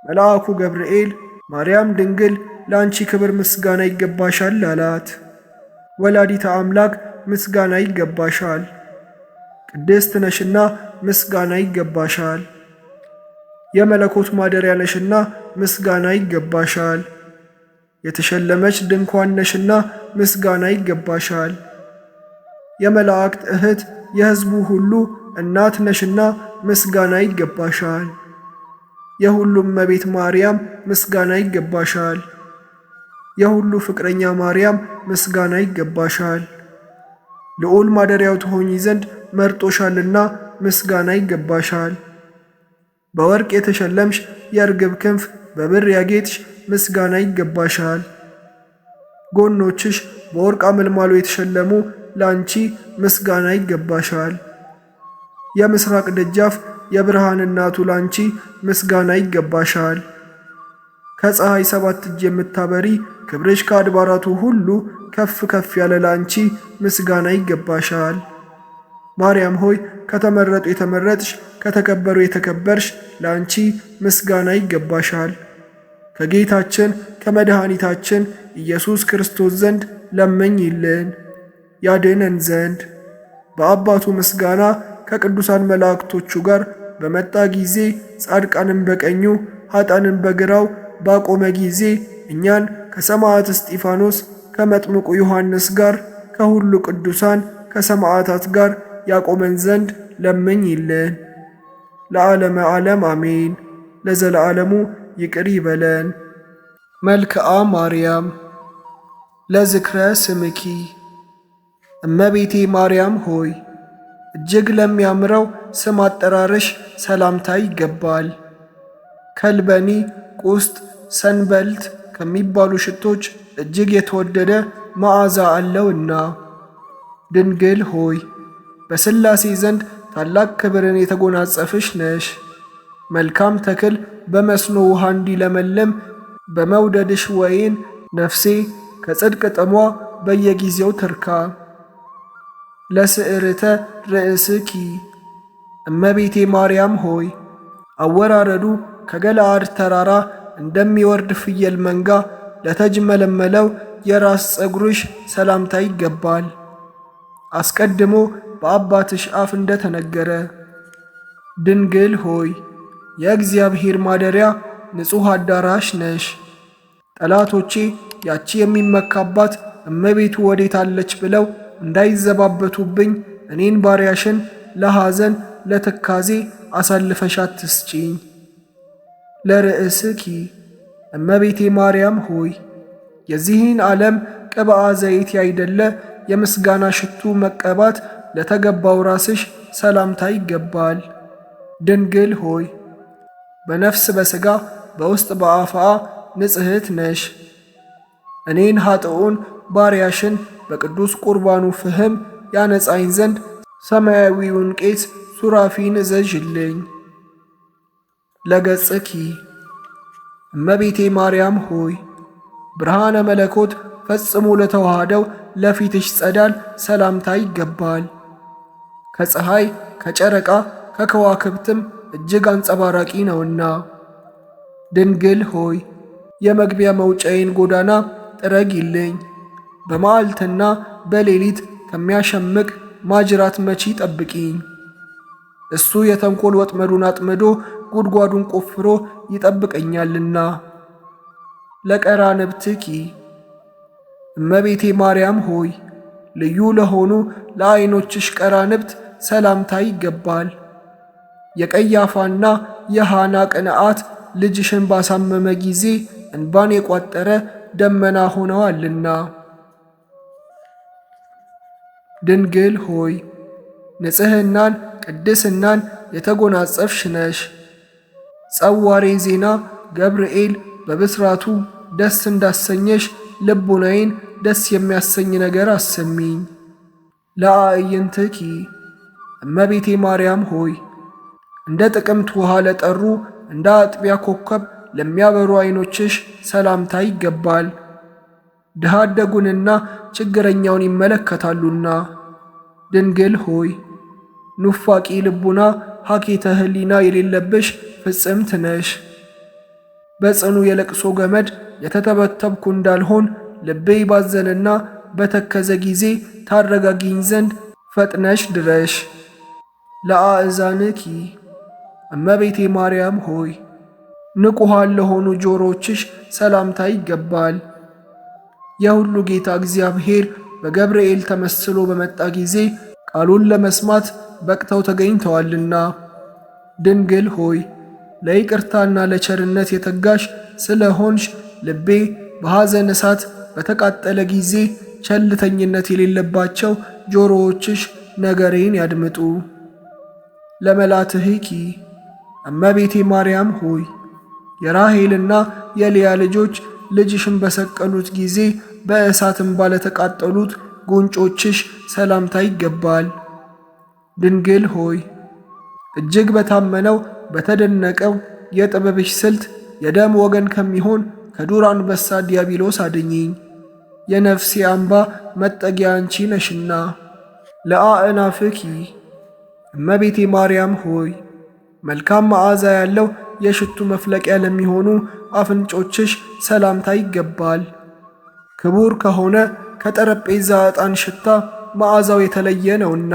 መልአኩ ገብርኤል ማርያም ድንግል ለአንቺ ክብር ምስጋና ይገባሻል አላት። ወላዲተ አምላክ ምስጋና ይገባሻል፣ ቅድስት ነሽና ምስጋና ይገባሻል። የመለኮት ማደሪያ ነሽና ምስጋና ይገባሻል። የተሸለመች ድንኳን ነሽና ምስጋና ይገባሻል። የመላእክት እህት የሕዝቡ ሁሉ እናት ነሽና ምስጋና ይገባሻል። የሁሉም እመቤት ማርያም ምስጋና ይገባሻል። የሁሉ ፍቅረኛ ማርያም ምስጋና ይገባሻል። ልዑል ማደሪያው ትሆኚ ዘንድ መርጦሻልና ምስጋና ይገባሻል። በወርቅ የተሸለምሽ የርግብ ክንፍ በብር ያጌጥሽ ምስጋና ይገባሻል። ጎኖችሽ በወርቅ አመልማሎ የተሸለሙ ላንቺ ምስጋና ይገባሻል። የምስራቅ ደጃፍ የብርሃን እናቱ ላንቺ ምስጋና ይገባሻል። ከፀሐይ 7 እጅ የምታበሪ ክብርሽ ከአድባራቱ ሁሉ ከፍ ከፍ ያለ ላንቺ ምስጋና ይገባሻል። ማርያም ሆይ ከተመረጡ የተመረጥሽ ከተከበሩ የተከበርሽ ለአንቺ ምስጋና ይገባሻል። ከጌታችን ከመድኃኒታችን ኢየሱስ ክርስቶስ ዘንድ ለምኝልን ያድነን ዘንድ። በአባቱ ምስጋና ከቅዱሳን መላእክቶቹ ጋር በመጣ ጊዜ ጻድቃንን በቀኙ ኃጥአንን በግራው ባቆመ ጊዜ እኛን ከሰማዕት እስጢፋኖስ ከመጥምቁ ዮሐንስ ጋር ከሁሉ ቅዱሳን ከሰማዕታት ጋር ያቆመን ዘንድ ለምኝልን። ለዓለመ ዓለም አሜን። ለዘለዓለሙ ይቅር ይበለን። መልክዓ ማርያም ለዝክረ ስምኪ። እመቤቴ ማርያም ሆይ እጅግ ለሚያምረው ስም አጠራርሽ ሰላምታ ይገባል። ከልበኒ፣ ቁስጥ፣ ሰንበልት ከሚባሉ ሽቶች እጅግ የተወደደ መዓዛ አለውና። ድንግል ሆይ በሥላሴ ዘንድ ታላቅ ክብርን የተጎናጸፍሽ ነሽ። መልካም ተክል በመስኖ ውሃ እንዲለመልም በመውደድሽ ወይን ነፍሴ ከጽድቅ ጥሟ በየጊዜው ትርካ። ለስዕርተ ርእስኪ። እመቤቴ ማርያም ሆይ አወራረዱ ከገለዓድ ተራራ እንደሚወርድ ፍየል መንጋ ለተጅመለመለው የራስ ፀጉርሽ ሰላምታ ይገባል። አስቀድሞ በአባትሽ አፍ እንደተነገረ። ድንግል ሆይ የእግዚአብሔር ማደሪያ ንጹሕ አዳራሽ ነሽ። ጠላቶቼ ያቺ የሚመካባት እመቤቱ ወዴት አለች ብለው እንዳይዘባበቱብኝ እኔን ባሪያሽን ለሐዘን ለትካዜ አሳልፈሽ አትስጪኝ። ለርእስኪ። እመቤቴ ማርያም ሆይ የዚህን ዓለም ቅብአ ዘይት ያይደለ የምስጋና ሽቱ መቀባት ለተገባው ራስሽ ሰላምታ ይገባል። ድንግል ሆይ በነፍስ በሥጋ በውስጥ በአፍአ ንጽሕት ነሽ። እኔን ኃጥኡን ባሪያሽን በቅዱስ ቁርባኑ ፍህም ያነጻኝ ዘንድ ሰማያዊውን ቄስ ሱራፊን እዘዥልኝ። ለገጽኪ። እመቤቴ ማርያም ሆይ ብርሃነ መለኮት ፈጽሞ ለተዋሃደው ለፊትሽ ጸዳል ሰላምታ ይገባል። ከፀሐይ ከጨረቃ ከከዋክብትም እጅግ አንጸባራቂ ነውና። ድንግል ሆይ የመግቢያ መውጫዬን ጎዳና ጥረጊልኝ። በመዓልትና በሌሊት ከሚያሸምቅ ማጅራት መቺ ጠብቂኝ። እሱ የተንኰል ወጥመዱን አጥምዶ ጉድጓዱን ቆፍሮ ይጠብቀኛልና። ለቀራንብትኪ። እመቤቴ ማርያም ሆይ ልዩ ለሆኑ ለዐይኖችሽ ቀራንብት ሰላምታ ይገባል። የቀያፋና የሐና ቅንዓት ልጅሽን ባሳመመ ጊዜ እንባን የቋጠረ ደመና ሆነዋልና። ድንግል ሆይ ንጽሕናን ቅድስናን የተጎናጸፍሽ ነሽ። ጸዋሬ ዜና ገብርኤል በብስራቱ ደስ እንዳሰኘሽ ልቡናዬን ደስ የሚያሰኝ ነገር አሰሚኝ። ለአዕይንትኪ። እመቤቴ ማርያም ሆይ እንደ ጥቅምት ውሃ ለጠሩ እንደ አጥቢያ ኮከብ ለሚያበሩ ዐይኖችሽ ሰላምታ ይገባል። ድሃ አደጉንና ችግረኛውን ይመለከታሉና። ድንግል ሆይ ኑፋቂ ልቡና ሐኬተ ሕሊና የሌለብሽ ፍጽምት ነሽ። በጽኑ የለቅሶ ገመድ የተተበተብኩ እንዳልሆን ልቤ ባዘነና በተከዘ ጊዜ ታረጋጊኝ ዘንድ ፈጥነሽ ድረሽ። ለአእዛንኪ። እመቤቴ ማርያም ሆይ ንቁሃን ለሆኑ ጆሮችሽ ሰላምታ ይገባል። የሁሉ ጌታ እግዚአብሔር በገብርኤል ተመስሎ በመጣ ጊዜ ቃሉን ለመስማት በቅተው ተገኝተዋልና። ድንግል ሆይ ለይቅርታና ለቸርነት የተጋሽ ስለ ሆንሽ ልቤ በሐዘን እሳት በተቃጠለ ጊዜ ቸልተኝነት የሌለባቸው ጆሮዎችሽ ነገሬን ያድምጡ። ለመላትህኪ። እመቤቴ ማርያም ሆይ የራሔልና የልያ ልጆች ልጅሽን በሰቀሉት ጊዜ በእሳትም ባለተቃጠሉት ጉንጮችሽ ሰላምታ ይገባል። ድንግል ሆይ እጅግ በታመነው በተደነቀው የጥበብሽ ስልት የደም ወገን ከሚሆን ከዱር አንበሳ ዲያብሎስ አድኝኝ። የነፍሴ አምባ መጠጊያ አንቺ ነሽና። ለአእናፍኪ። እመቤቴ ማርያም ሆይ መልካም መዓዛ ያለው የሽቱ መፍለቂያ ለሚሆኑ አፍንጮችሽ ሰላምታ ይገባል። ክቡር ከሆነ ከጠረጴዛ ዕጣን ሽታ መዓዛው የተለየ ነውና።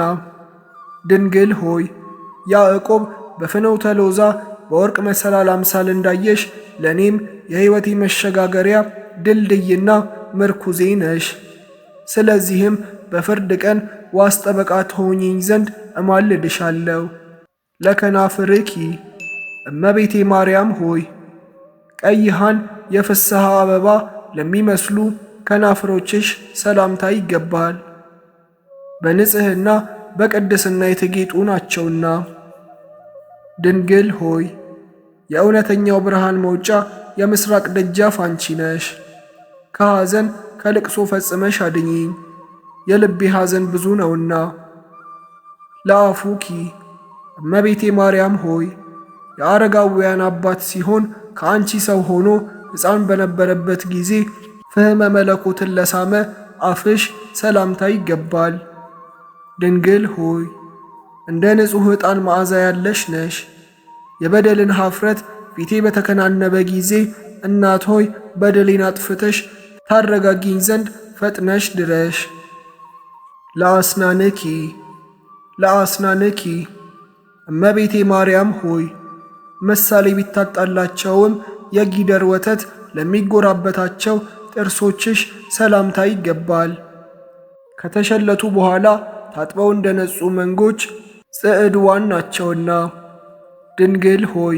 ድንግል ሆይ ያዕቆብ በፍኖተ ሎዛ በወርቅ መሰላል አምሳል እንዳየሽ ለእኔም የሕይወቴ መሸጋገሪያ ድልድይና ምርኩዜ ነሽ። ስለዚህም በፍርድ ቀን ዋስ ጠበቃ ትሆኚኝ ዘንድ እማልድሻለሁ። ለከናፍርኪ እመቤቴ ማርያም ሆይ ቀይሃን የፍስሐ አበባ ለሚመስሉ ከናፍሮችሽ ሰላምታ ይገባል። በንጽሕና በቅድስና የተጌጡ ናቸውና። ድንግል ሆይ የእውነተኛው ብርሃን መውጫ የምስራቅ ደጃፍ አንቺ ነሽ። ከሐዘን ከልቅሶ ፈጽመሽ አድኚኝ፣ የልቤ ሐዘን ብዙ ነውና። ለአፉኪ እመቤቴ ማርያም ሆይ የአረጋውያን አባት ሲሆን ከአንቺ ሰው ሆኖ ሕፃን በነበረበት ጊዜ ፍህመ መለኮትን ለሳመ አፍሽ ሰላምታ ይገባል። ድንግል ሆይ እንደ ንጹሕ ዕጣን መዓዛ ያለሽ ነሽ። የበደልን ኀፍረት ፊቴ በተከናነበ ጊዜ እናት ሆይ በደሌን አጥፍተሽ ታረጋጊኝ ዘንድ ፈጥነሽ ድረሽ። ለአስናንኪ እመቤቴ ማርያም ሆይ ምሳሌ ቢታጣላቸውም የጊደር ወተት ለሚጎራበታቸው ጥርሶችሽ ሰላምታ ይገባል። ከተሸለቱ በኋላ ታጥበው እንደ ነጹ መንጎች ጽዕድዋን ናቸውና። ድንግል ሆይ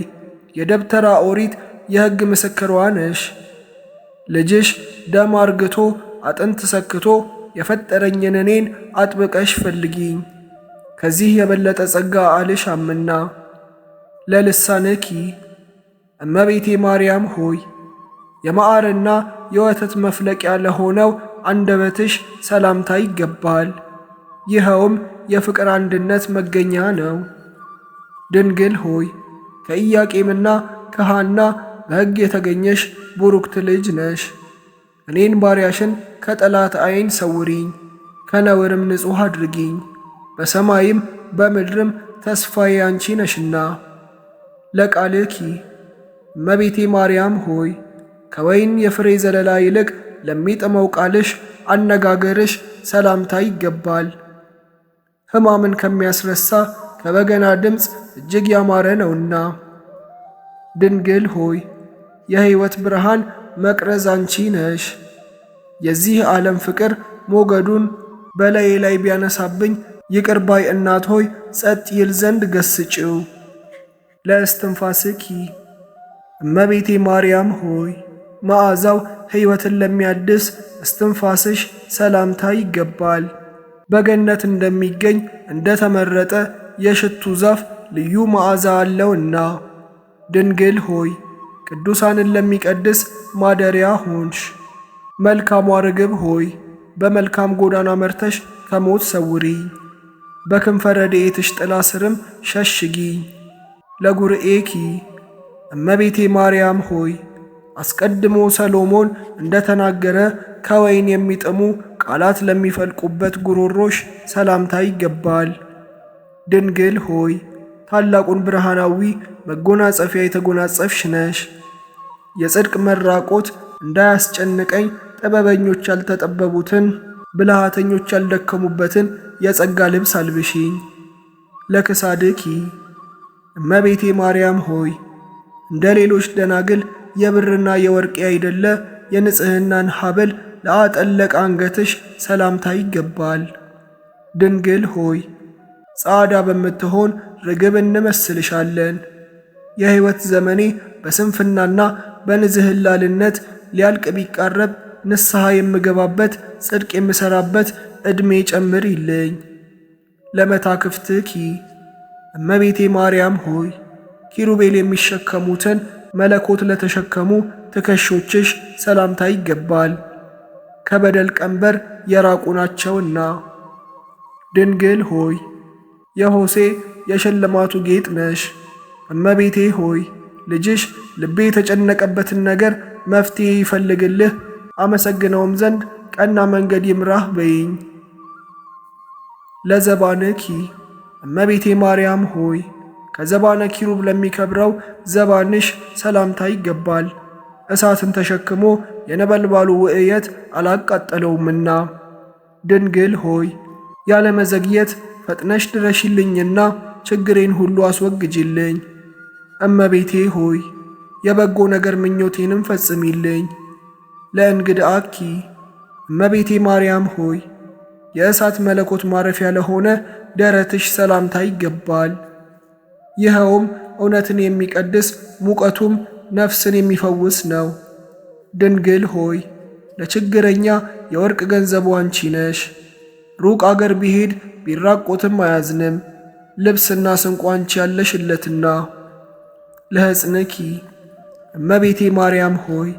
የደብተራ ኦሪት የሕግ ምስክሯ ነሽ። ልጅሽ ደም አርግቶ አጥንት ሰክቶ የፈጠረኝን እኔን አጥብቀሽ ፈልጊኝ፣ ከዚህ የበለጠ ጸጋ አልሻምና። ለልሳንኪ እመቤቴ ማርያም ሆይ የማዕርና የወተት መፍለቂያ ለሆነው አንደበትሽ ሰላምታ ይገባል። ይኸውም የፍቅር አንድነት መገኛ ነው። ድንግል ሆይ ከኢያቄምና ከሐና በሕግ የተገኘሽ ቡሩክት ልጅ ነሽ። እኔን ባሪያሽን ከጠላት ዓይን ሰውሪኝ፣ ከነውርም ንጹሕ አድርጊኝ። በሰማይም በምድርም ተስፋዬ አንቺ ነሽና። ለቃልኪ እመቤቴ ማርያም ሆይ ከወይን የፍሬ ዘለላ ይልቅ ለሚጥመው ቃልሽ አነጋገርሽ ሰላምታ ይገባል። ሕማምን ከሚያስረሳ ከበገና ድምፅ እጅግ ያማረ ነውና። ድንግል ሆይ የሕይወት ብርሃን መቅረዝ አንቺ ነሽ። የዚህ ዓለም ፍቅር ሞገዱን በላዬ ላይ ቢያነሳብኝ ይቅር ባይ እናት ሆይ ጸጥ ይል ዘንድ ገስጭው። ለእስትንፋስኪ እመቤቴ ማርያም ሆይ መዓዛው ሕይወትን ለሚያድስ እስትንፋስሽ ሰላምታ ይገባል። በገነት እንደሚገኝ እንደ ተመረጠ የሽቱ ዛፍ ልዩ መዓዛ አለውና። ድንግል ሆይ ቅዱሳንን ለሚቀድስ ማደሪያ ሆንሽ። መልካሟ ርግብ ሆይ በመልካም ጎዳና መርተሽ ከሞት ሰውሪኝ፣ በክንፈ ረድኤትሽ ጥላ ስርም ሸሽጊኝ። ለጉርኤኪ እመቤቴ ማርያም ሆይ አስቀድሞ ሰሎሞን እንደ ተናገረ ከወይን የሚጥሙ ቃላት ለሚፈልቁበት ጉሮሮሽ ሰላምታ ይገባል። ድንግል ሆይ ታላቁን ብርሃናዊ መጎናጸፊያ የተጎናጸፍሽ ነሽ። የጽድቅ መራቆት እንዳያስጨንቀኝ ጥበበኞች ያልተጠበቡትን ብልሃተኞች ያልደከሙበትን የጸጋ ልብስ አልብሽኝ። ለክሳድኪ እመቤቴ ማርያም ሆይ እንደ ሌሎች ደናግል የብርና የወርቅ ያይደለ የንጽሕናን ሐብል ለአጠለቀ አንገትሽ ሰላምታ ይገባል። ድንግል ሆይ ጻዕዳ በምትሆን ርግብ እንመስልሻለን። የሕይወት ዘመኔ በስንፍናና በንዝህላልነት ሊያልቅ ቢቃረብ ንስሐ የምገባበት ጽድቅ የምሠራበት ዕድሜ ጨምሪልኝ። ለመታክፍትኪ እመቤቴ ማርያም ሆይ ኪሩቤል የሚሸከሙትን መለኮት ለተሸከሙ ትከሾችሽ ሰላምታ ይገባል፣ ከበደል ቀንበር የራቁ ናቸውና። ድንግል ሆይ የሆሴ የሽልማቱ ጌጥ ነሽ። እመቤቴ ሆይ ልጅሽ ልቤ የተጨነቀበትን ነገር መፍትሔ ይፈልግልህ አመሰግነውም ዘንድ ቀና መንገድ ይምራህ በይኝ። ለዘባንኪ እመቤቴ ማርያም ሆይ ከዘባነ ኪሩብ ለሚከብረው ዘባንሽ ሰላምታ ይገባል። እሳትን ተሸክሞ የነበልባሉ ውእየት አላቃጠለውምና። ድንግል ሆይ ያለ መዘግየት ፈጥነሽ ድረሽልኝና ችግሬን ሁሉ አስወግጅልኝ። እመቤቴ ሆይ የበጎ ነገር ምኞቴንም ፈጽሚልኝ። ለእንግድአኪ እመቤቴ ማርያም ሆይ የእሳት መለኮት ማረፊያ ለሆነ ደረትሽ ሰላምታ ይገባል። ይኸውም እውነትን የሚቀድስ ሙቀቱም ነፍስን የሚፈውስ ነው። ድንግል ሆይ ለችግረኛ የወርቅ ገንዘቡ አንቺ ነሽ። ሩቅ አገር ቢሄድ ቢራቆትም አያዝንም፣ ልብስና ስንቋ አንቺ ያለሽለትና። ለሕፅንኪ እመቤቴ ማርያም ሆይ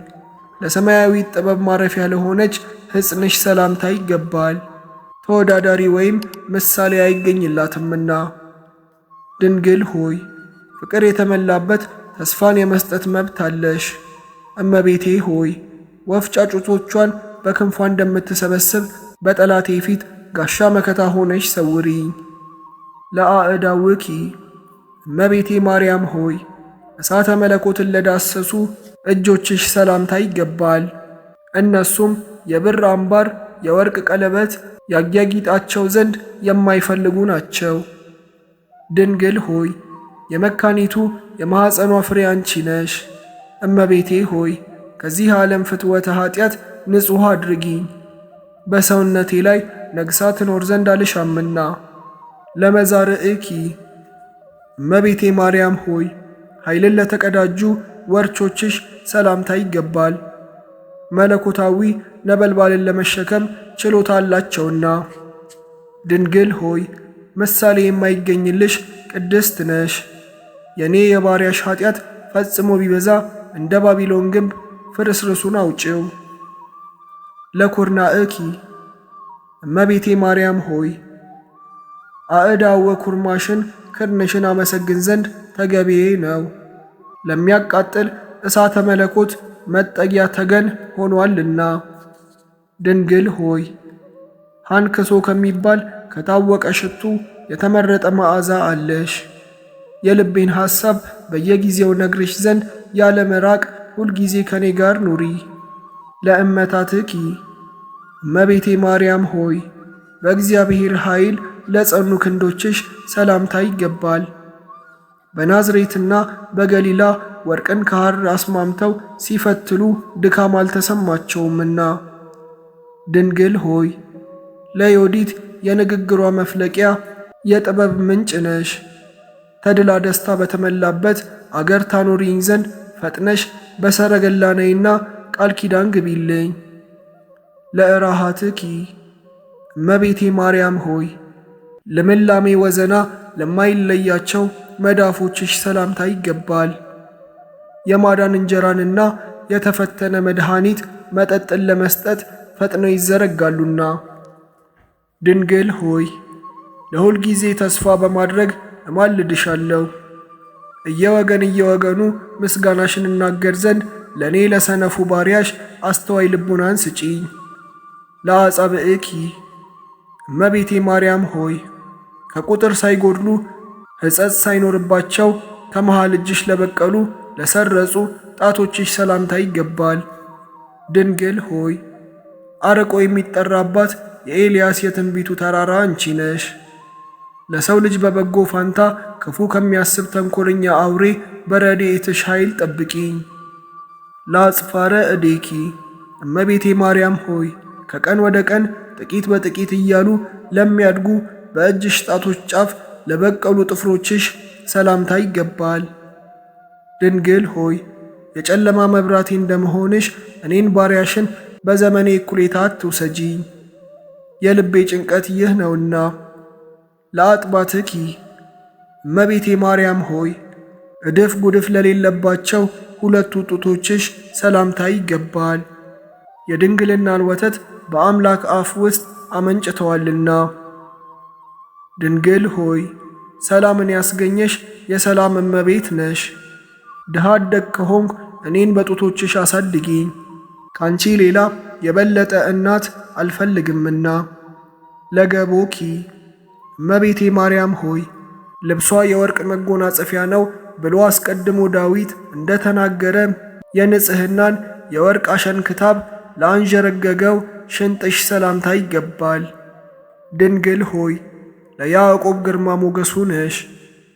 ለሰማያዊ ጥበብ ማረፊያ ለሆነች ሕፅንሽ ሰላምታ ይገባል። ተወዳዳሪ ወይም ምሳሌ አይገኝላትምና። ድንግል ሆይ ፍቅር የተመላበት ተስፋን የመስጠት መብት አለሽ። እመቤቴ ሆይ ወፍ ጫጩቶቿን በክንፏ እንደምትሰበስብ በጠላቴ ፊት ጋሻ መከታ ሆነሽ ሰውሪኝ። ለአእዳውኪ እመቤቴ ማርያም ሆይ እሳተ መለኮትን ለዳሰሱ እጆችሽ ሰላምታ ይገባል። እነሱም የብር አምባር፣ የወርቅ ቀለበት ያጊያጊጣቸው ዘንድ የማይፈልጉ ናቸው። ድንግል ሆይ የመካኒቱ የማኅፀኗ ፍሬ አንቺ ነሽ። እመቤቴ ሆይ ከዚህ ዓለም ፍትወተ ኀጢአት ንጹሕ አድርጊኝ፣ በሰውነቴ ላይ ነግሣ ትኖር ዘንድ አልሻምና። ለመዛርዕኪ እመቤቴ ማርያም ሆይ ኃይልን ለተቀዳጁ ወርቾችሽ ሰላምታ ይገባል። መለኮታዊ ነበልባልን ለመሸከም ችሎታ አላቸውና። ድንግል ሆይ ምሳሌ የማይገኝልሽ ቅድስት ነሽ። የኔ የባሪያሽ ኀጢአት ፈጽሞ ቢበዛ እንደ ባቢሎን ግንብ ፍርስርሱን አውጪው። ለኩርናእኪ እመቤቴ ማርያም ሆይ አእዳወ ኩርማሽን ክርንሽን አመሰግን ዘንድ ተገቢዬ ነው። ለሚያቃጥል እሳተ መለኮት መጠጊያ ተገን ሆኗልና። ድንግል ሆይ ሃንክሶ ከሚባል ከታወቀ ሽቱ የተመረጠ መዓዛ አለሽ። የልቤን ሐሳብ በየጊዜው ነግርሽ ዘንድ ያለ መራቅ ሁልጊዜ ከኔ ጋር ኑሪ። ለእመታትኪ እመቤቴ ማርያም ሆይ በእግዚአብሔር ኃይል ለጸኑ ክንዶችሽ ሰላምታ ይገባል። በናዝሬትና በገሊላ ወርቅን ከሐር አስማምተው ሲፈትሉ ድካም አልተሰማቸውምና። ድንግል ሆይ ለዮዲት የንግግሯ መፍለቂያ የጥበብ ምንጭ ነሽ። ተድላ ደስታ በተመላበት አገር ታኖሪኝ ዘንድ ፈጥነሽ በሰረገላ ነይና ቃል ኪዳን ግቢልኝ። ለእራሃትኪ እመቤቴ ማርያም ሆይ ልምላሜ ወዘና ለማይለያቸው መዳፎችሽ ሰላምታ ይገባል። የማዳን እንጀራንና የተፈተነ መድኃኒት መጠጥን ለመስጠት ፈጥነው ይዘረጋሉና። ድንግል ሆይ ለሁል ጊዜ ተስፋ በማድረግ እማልድሻለሁ። እየወገኑ ምስጋናሽን እናገር ዘንድ ለእኔ ለሰነፉ ባሪያሽ አስተዋይ ልቡናን ስጪኝ። ለአጻብዕኪ እመቤቴ ማርያም ሆይ ከቁጥር ሳይጎድሉ ሕጸጽ ሳይኖርባቸው ከመሃል እጅሽ ለበቀሉ ለሰረጹ ጣቶችሽ ሰላምታ ይገባል። ድንግል ሆይ አርቆ የሚጠራባት የኤልያስ የትንቢቱ ተራራ አንቺ ነሽ። ለሰው ልጅ በበጎ ፋንታ ክፉ ከሚያስብ ተንኰለኛ አውሬ በረድኤትሽ ኃይል ጠብቂኝ። ለአጽፋረ እዴኪ እመቤቴ ማርያም ሆይ ከቀን ወደ ቀን ጥቂት በጥቂት እያሉ ለሚያድጉ በእጅሽ ጣቶች ጫፍ ለበቀሉ ጥፍሮችሽ ሰላምታ ይገባል። ድንግል ሆይ የጨለማ መብራቴ እንደመሆንሽ እኔን ባሪያሽን በዘመኔ እኩሌታ አትውሰጂኝ፣ የልቤ ጭንቀት ይህ ነውና። ለአጥባትኪ እመቤቴ ማርያም ሆይ እድፍ ጉድፍ ለሌለባቸው ሁለቱ ጡቶችሽ ሰላምታ ይገባል። የድንግልናን ወተት በአምላክ አፍ ውስጥ አመንጭተዋልና። ድንግል ሆይ ሰላምን ያስገኘሽ የሰላም እመቤት ነሽ። ድሃ አደግ ከሆንኩ እኔን በጡቶችሽ አሳድጊኝ፣ ካንቺ ሌላ የበለጠ እናት አልፈልግምና። ለገቦኪ እመቤቴ ማርያም ሆይ ልብሷ የወርቅ መጎናጸፊያ ነው ብሎ አስቀድሞ ዳዊት እንደተናገረ የንጽሕናን የወርቅ አሸንክታብ ለአንዠረገገው ሽንጥሽ ሰላምታ ይገባል። ድንግል ሆይ ለያዕቆብ ግርማ ሞገሱ ነሽ።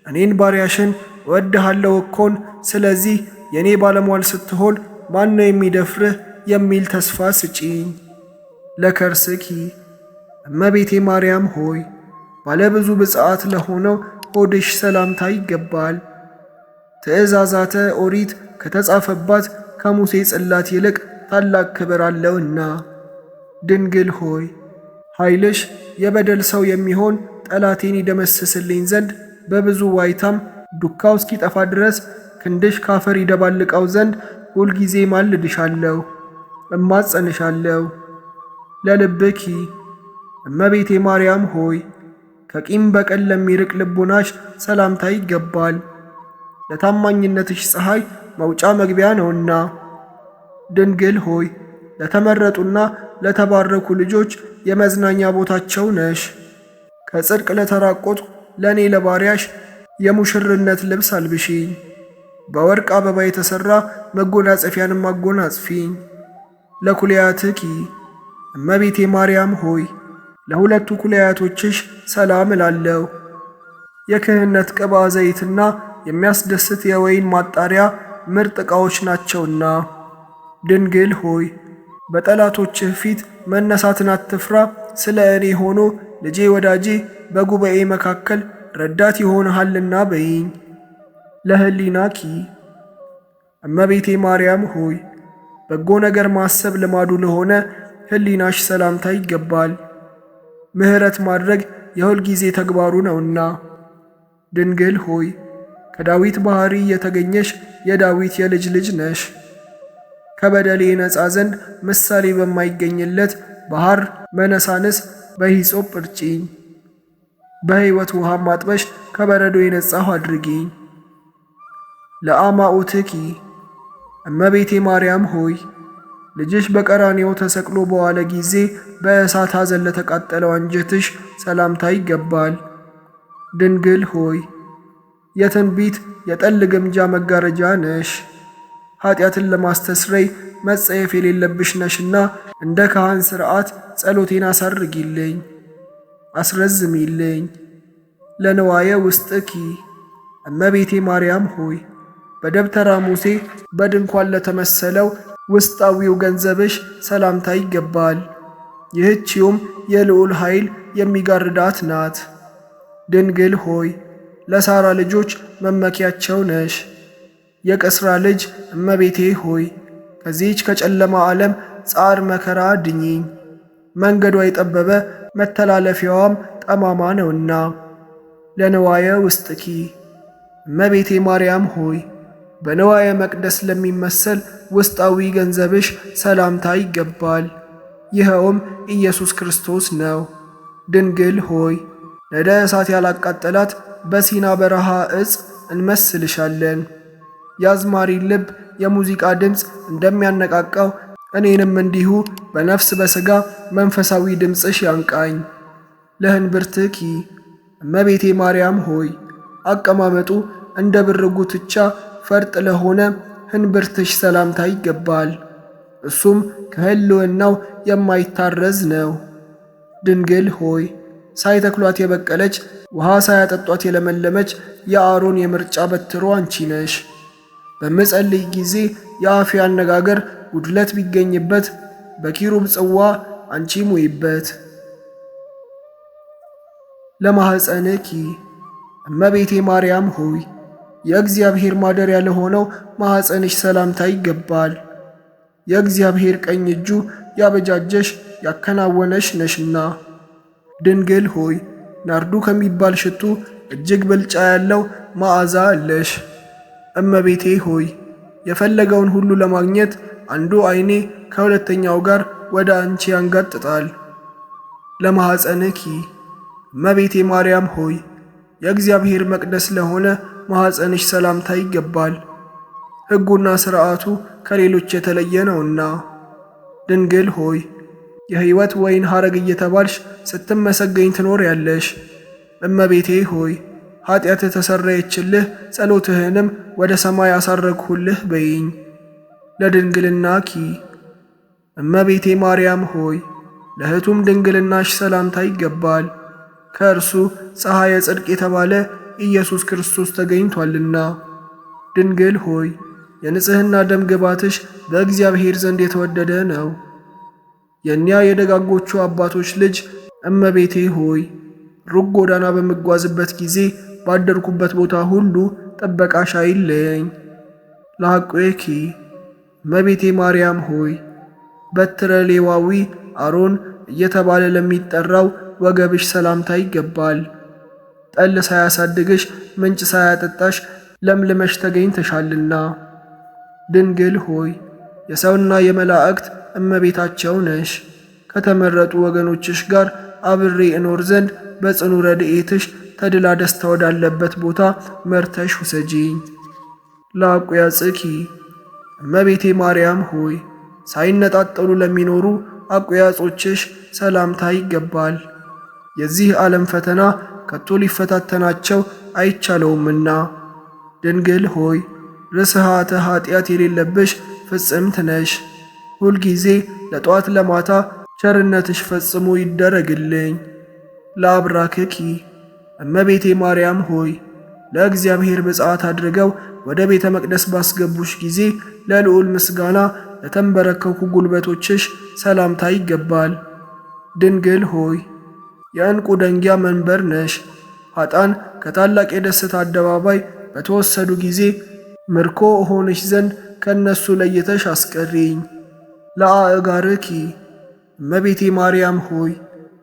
እኔን ባሪያሽን እወድሃለሁ እኮን፣ ስለዚህ የእኔ ባለሟል ስትሆን ማነው የሚደፍርህ የሚል ተስፋ ስጪኝ። ለከርስኪ እመቤቴ ማርያም ሆይ ባለብዙ ብፅዓት ለሆነው ሆድሽ ሰላምታ ይገባል። ትእዛዛተ ኦሪት ከተጻፈባት ከሙሴ ጽላት ይልቅ ታላቅ ክብር አለውና። ድንግል ሆይ ኃይልሽ የበደል ሰው የሚሆን ጠላቴን ይደመስስልኝ ዘንድ በብዙ ዋይታም ዱካው እስኪጠፋ ድረስ ክንድሽ ካፈር ይደባልቀው ዘንድ ሁልጊዜ ማልድሻለሁ፣ እማጸንሻለሁ። ለልብኪ እመቤቴ ማርያም ሆይ ከቂም በቀል ለሚርቅ ልቡናሽ ሰላምታ ይገባል። ለታማኝነትሽ ፀሐይ መውጫ መግቢያ ነውና። ድንግል ሆይ ለተመረጡና ለተባረኩ ልጆች የመዝናኛ ቦታቸው ነሽ። ከጽድቅ ለተራቆቱ ለእኔ ለባሪያሽ የሙሽርነት ልብስ አልብሺኝ። በወርቅ አበባ የተሠራ መጎናጸፊያንም አጎናጽፊኝ። ለኩልያትኪ እመቤቴ ማርያም ሆይ ለሁለቱ ኩልያቶችሽ ሰላም እላለሁ። የክህነት ቅባ ዘይትና የሚያስደስት የወይን ማጣሪያ ምርጥ ዕቃዎች ናቸውና። ድንግል ሆይ በጠላቶችህ ፊት መነሳትን አትፍራ። ስለ እኔ ሆኖ ልጄ ወዳጄ በጉባኤ መካከል ረዳት ይሆንሃልና በይኝ። ለህሊናኪ እመቤቴ ማርያም ሆይ በጎ ነገር ማሰብ ልማዱ ለሆነ ህሊናሽ ሰላምታ ይገባል። ምሕረት ማድረግ የሁል ጊዜ ተግባሩ ነውና። ድንግል ሆይ ከዳዊት ባሕሪ የተገኘሽ የዳዊት የልጅ ልጅ ነሽ። ከበደሌ ነጻ ዘንድ ምሳሌ በማይገኝለት ባሕር መነሳንስ በሂሶጵ እርጪኝ። በሕይወት ውሃም አጥበሽ ከበረዶ የነጻሁ አድርጊኝ። ለአማኡትኪ እመቤቴ ማርያም ሆይ ልጅሽ በቀራንዮ ተሰቅሎ በዋለ ጊዜ በእሳት ሐዘን ለተቃጠለው አንጀትሽ ሰላምታ ይገባል። ድንግል ሆይ የትንቢት የጠል ግምጃ መጋረጃ ነሽ። ኀጢአትን ለማስተስረይ መጸየፍ የሌለብሽ ነሽና እንደ ካህን ሥርዓት ጸሎቴን አሳርጊልኝ፣ አስረዝሚልኝ። ለንዋየ ውስጥኪ እመቤቴ ማርያም ሆይ በደብተራ ሙሴ በድንኳን ለተመሰለው ውስጣዊው ገንዘብሽ ሰላምታ ይገባል። ይህችውም የልዑል ኃይል የሚጋርዳት ናት። ድንግል ሆይ ለሳራ ልጆች መመኪያቸው ነሽ። የቀስራ ልጅ እመቤቴ ሆይ ከዚህች ከጨለማ ዓለም ጻር መከራ ድኚኝ። መንገዷ የጠበበ መተላለፊያዋም ጠማማ ነውና። ለንዋየ ውስጥኪ እመቤቴ ማርያም ሆይ በንዋየ መቅደስ ለሚመሰል ውስጣዊ ገንዘብሽ ሰላምታ ይገባል። ይኸውም ኢየሱስ ክርስቶስ ነው። ድንግል ሆይ ነደ እሳት ያላቃጠላት በሲና በረሃ ዕፅ እንመስልሻለን። የአዝማሪ ልብ የሙዚቃ ድምፅ እንደሚያነቃቃው እኔንም እንዲሁ በነፍስ በሥጋ መንፈሳዊ ድምፅሽ ያንቃኝ። ለህንብርትኪ እመቤቴ ማርያም ሆይ አቀማመጡ እንደ ብር ጉትቻ ፈርጥ ለሆነ ህንብርትሽ ሰላምታ ይገባል። እሱም ከሕልውናው የማይታረዝ ነው። ድንግል ሆይ ሳይተክሏት የበቀለች ውሃ ሳያጠጧት የለመለመች የአሮን የምርጫ በትሮ አንቺ ነሽ። በምጸልይ ጊዜ የአፌ አነጋገር ጉድለት ቢገኝበት በኪሩብ ጽዋ አንቺ ሙይበት። ለማኅፀንኪ እመቤቴ ማርያም ሆይ የእግዚአብሔር ማደሪያ ለሆነው ማኅፀንሽ ሰላምታ ይገባል። የእግዚአብሔር ቀኝ እጁ ያበጃጀሽ ያከናወነሽ ነሽና። ድንግል ሆይ ናርዱ ከሚባል ሽቱ እጅግ ብልጫ ያለው መዓዛ አለሽ። እመቤቴ ሆይ የፈለገውን ሁሉ ለማግኘት አንዱ ዓይኔ ከሁለተኛው ጋር ወደ አንቺ ያንጋጥጣል። ለማኅፀንኪ እመቤቴ ማርያም ሆይ የእግዚአብሔር መቅደስ ለሆነ ማኅፀንሽ ሰላምታ ይገባል። ሕጉና ሥርዓቱ ከሌሎች የተለየ ነውና። ድንግል ሆይ የሕይወት ወይን ሐረግ እየተባልሽ ስትመሰገኝ ትኖር ያለሽ። እመቤቴ ሆይ ኃጢአትህ ተሰረየችልህ፣ ጸሎትህንም ወደ ሰማይ አሳረግሁልህ በይኝ። ለድንግልናኪ እመቤቴ ማርያም ሆይ ለእህቱም ድንግልናሽ ሰላምታ ይገባል። ከእርሱ ፀሐየ ጽድቅ የተባለ ኢየሱስ ክርስቶስ ተገኝቷልና። ድንግል ሆይ የንጽሕና ደም ግባትሽ በእግዚአብሔር ዘንድ የተወደደ ነው። የእኒያ የደጋጎቹ አባቶች ልጅ እመቤቴ ሆይ ሩቅ ጎዳና በምጓዝበት ጊዜ ባደርኩበት ቦታ ሁሉ ጥበቃሽ አይለየኝ። ለሐቁኪ እመቤቴ ማርያም ሆይ በትረ ሌዋዊ አሮን እየተባለ ለሚጠራው ወገብሽ ሰላምታ ይገባል። ጠል ሳያሳድግሽ ምንጭ ሳያጠጣሽ ለምልመሽ ተገኝተሻልና። ድንግል ሆይ የሰውና የመላእክት እመቤታቸው ነሽ። ከተመረጡ ወገኖችሽ ጋር አብሬ እኖር ዘንድ በጽኑ ረድኤትሽ ተድላ ደስታ ወዳለበት ቦታ መርተሽ ውሰጂኝ። ለአቁያጽኪ እመቤቴ ማርያም ሆይ ሳይነጣጠሉ ለሚኖሩ አቁያጾችሽ ሰላምታ ይገባል። የዚህ ዓለም ፈተና ከቶ ሊፈታተናቸው አይቻለውምና። ድንግል ሆይ ርስሃተ ኃጢአት የሌለብሽ ፍጽምት ነሽ። ሁልጊዜ ለጠዋት ለማታ ቸርነትሽ ፈጽሞ ይደረግልኝ። ለአብራክኪ እመቤቴ ማርያም ሆይ ለእግዚአብሔር ብፅዓት አድርገው ወደ ቤተ መቅደስ ባስገቡሽ ጊዜ ለልዑል ምስጋና ለተንበረከኩ ጉልበቶችሽ ሰላምታ ይገባል። ድንግል ሆይ የዕንቁ ደንጊያ መንበር ነሽ። ኃጣን ከታላቅ የደስታ አደባባይ በተወሰዱ ጊዜ ምርኮ እሆንሽ ዘንድ ከነሱ ለይተሽ አስቀሪኝ። ለአእጋርኪ እመቤቴ ማርያም ሆይ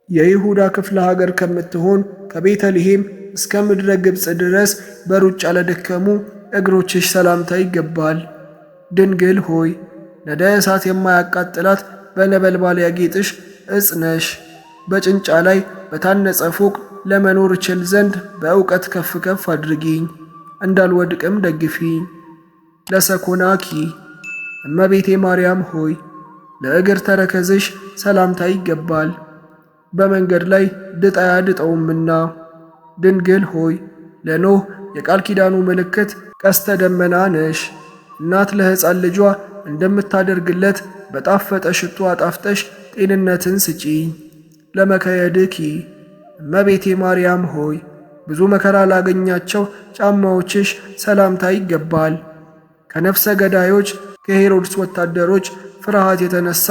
የይሁዳ ክፍለ ሀገር ከምትሆን ከቤተልሔም እስከ ምድረ ግብፅ ድረስ በሩጫ ለደከሙ እግሮችሽ ሰላምታ ይገባል። ድንግል ሆይ ነደ እሳት የማያቃጥላት በነበልባል ያጌጥሽ ዕፅ ነሽ። በጭንጫ ላይ በታነጸ ፎቅ ለመኖር እችል ዘንድ በእውቀት ከፍ ከፍ አድርጊኝ፣ እንዳልወድቅም ደግፊኝ። ለሰኮናኪ እመቤቴ ማርያም ሆይ ለእግር ተረከዝሽ ሰላምታ ይገባል፣ በመንገድ ላይ ድጥ አያድጠውምና። ድንግል ሆይ ለኖህ የቃል ኪዳኑ ምልክት ቀስተ ደመና ነሽ። እናት ለሕፃን ልጇ እንደምታደርግለት በጣፈጠ ሽቱ አጣፍጠሽ ጤንነትን ስጪኝ። ለመከየድኪ እመቤቴ ማርያም ሆይ ብዙ መከራ ላገኛቸው ጫማዎችሽ ሰላምታ ይገባል። ከነፍሰ ገዳዮች ከሄሮድስ ወታደሮች ፍርሃት የተነሳ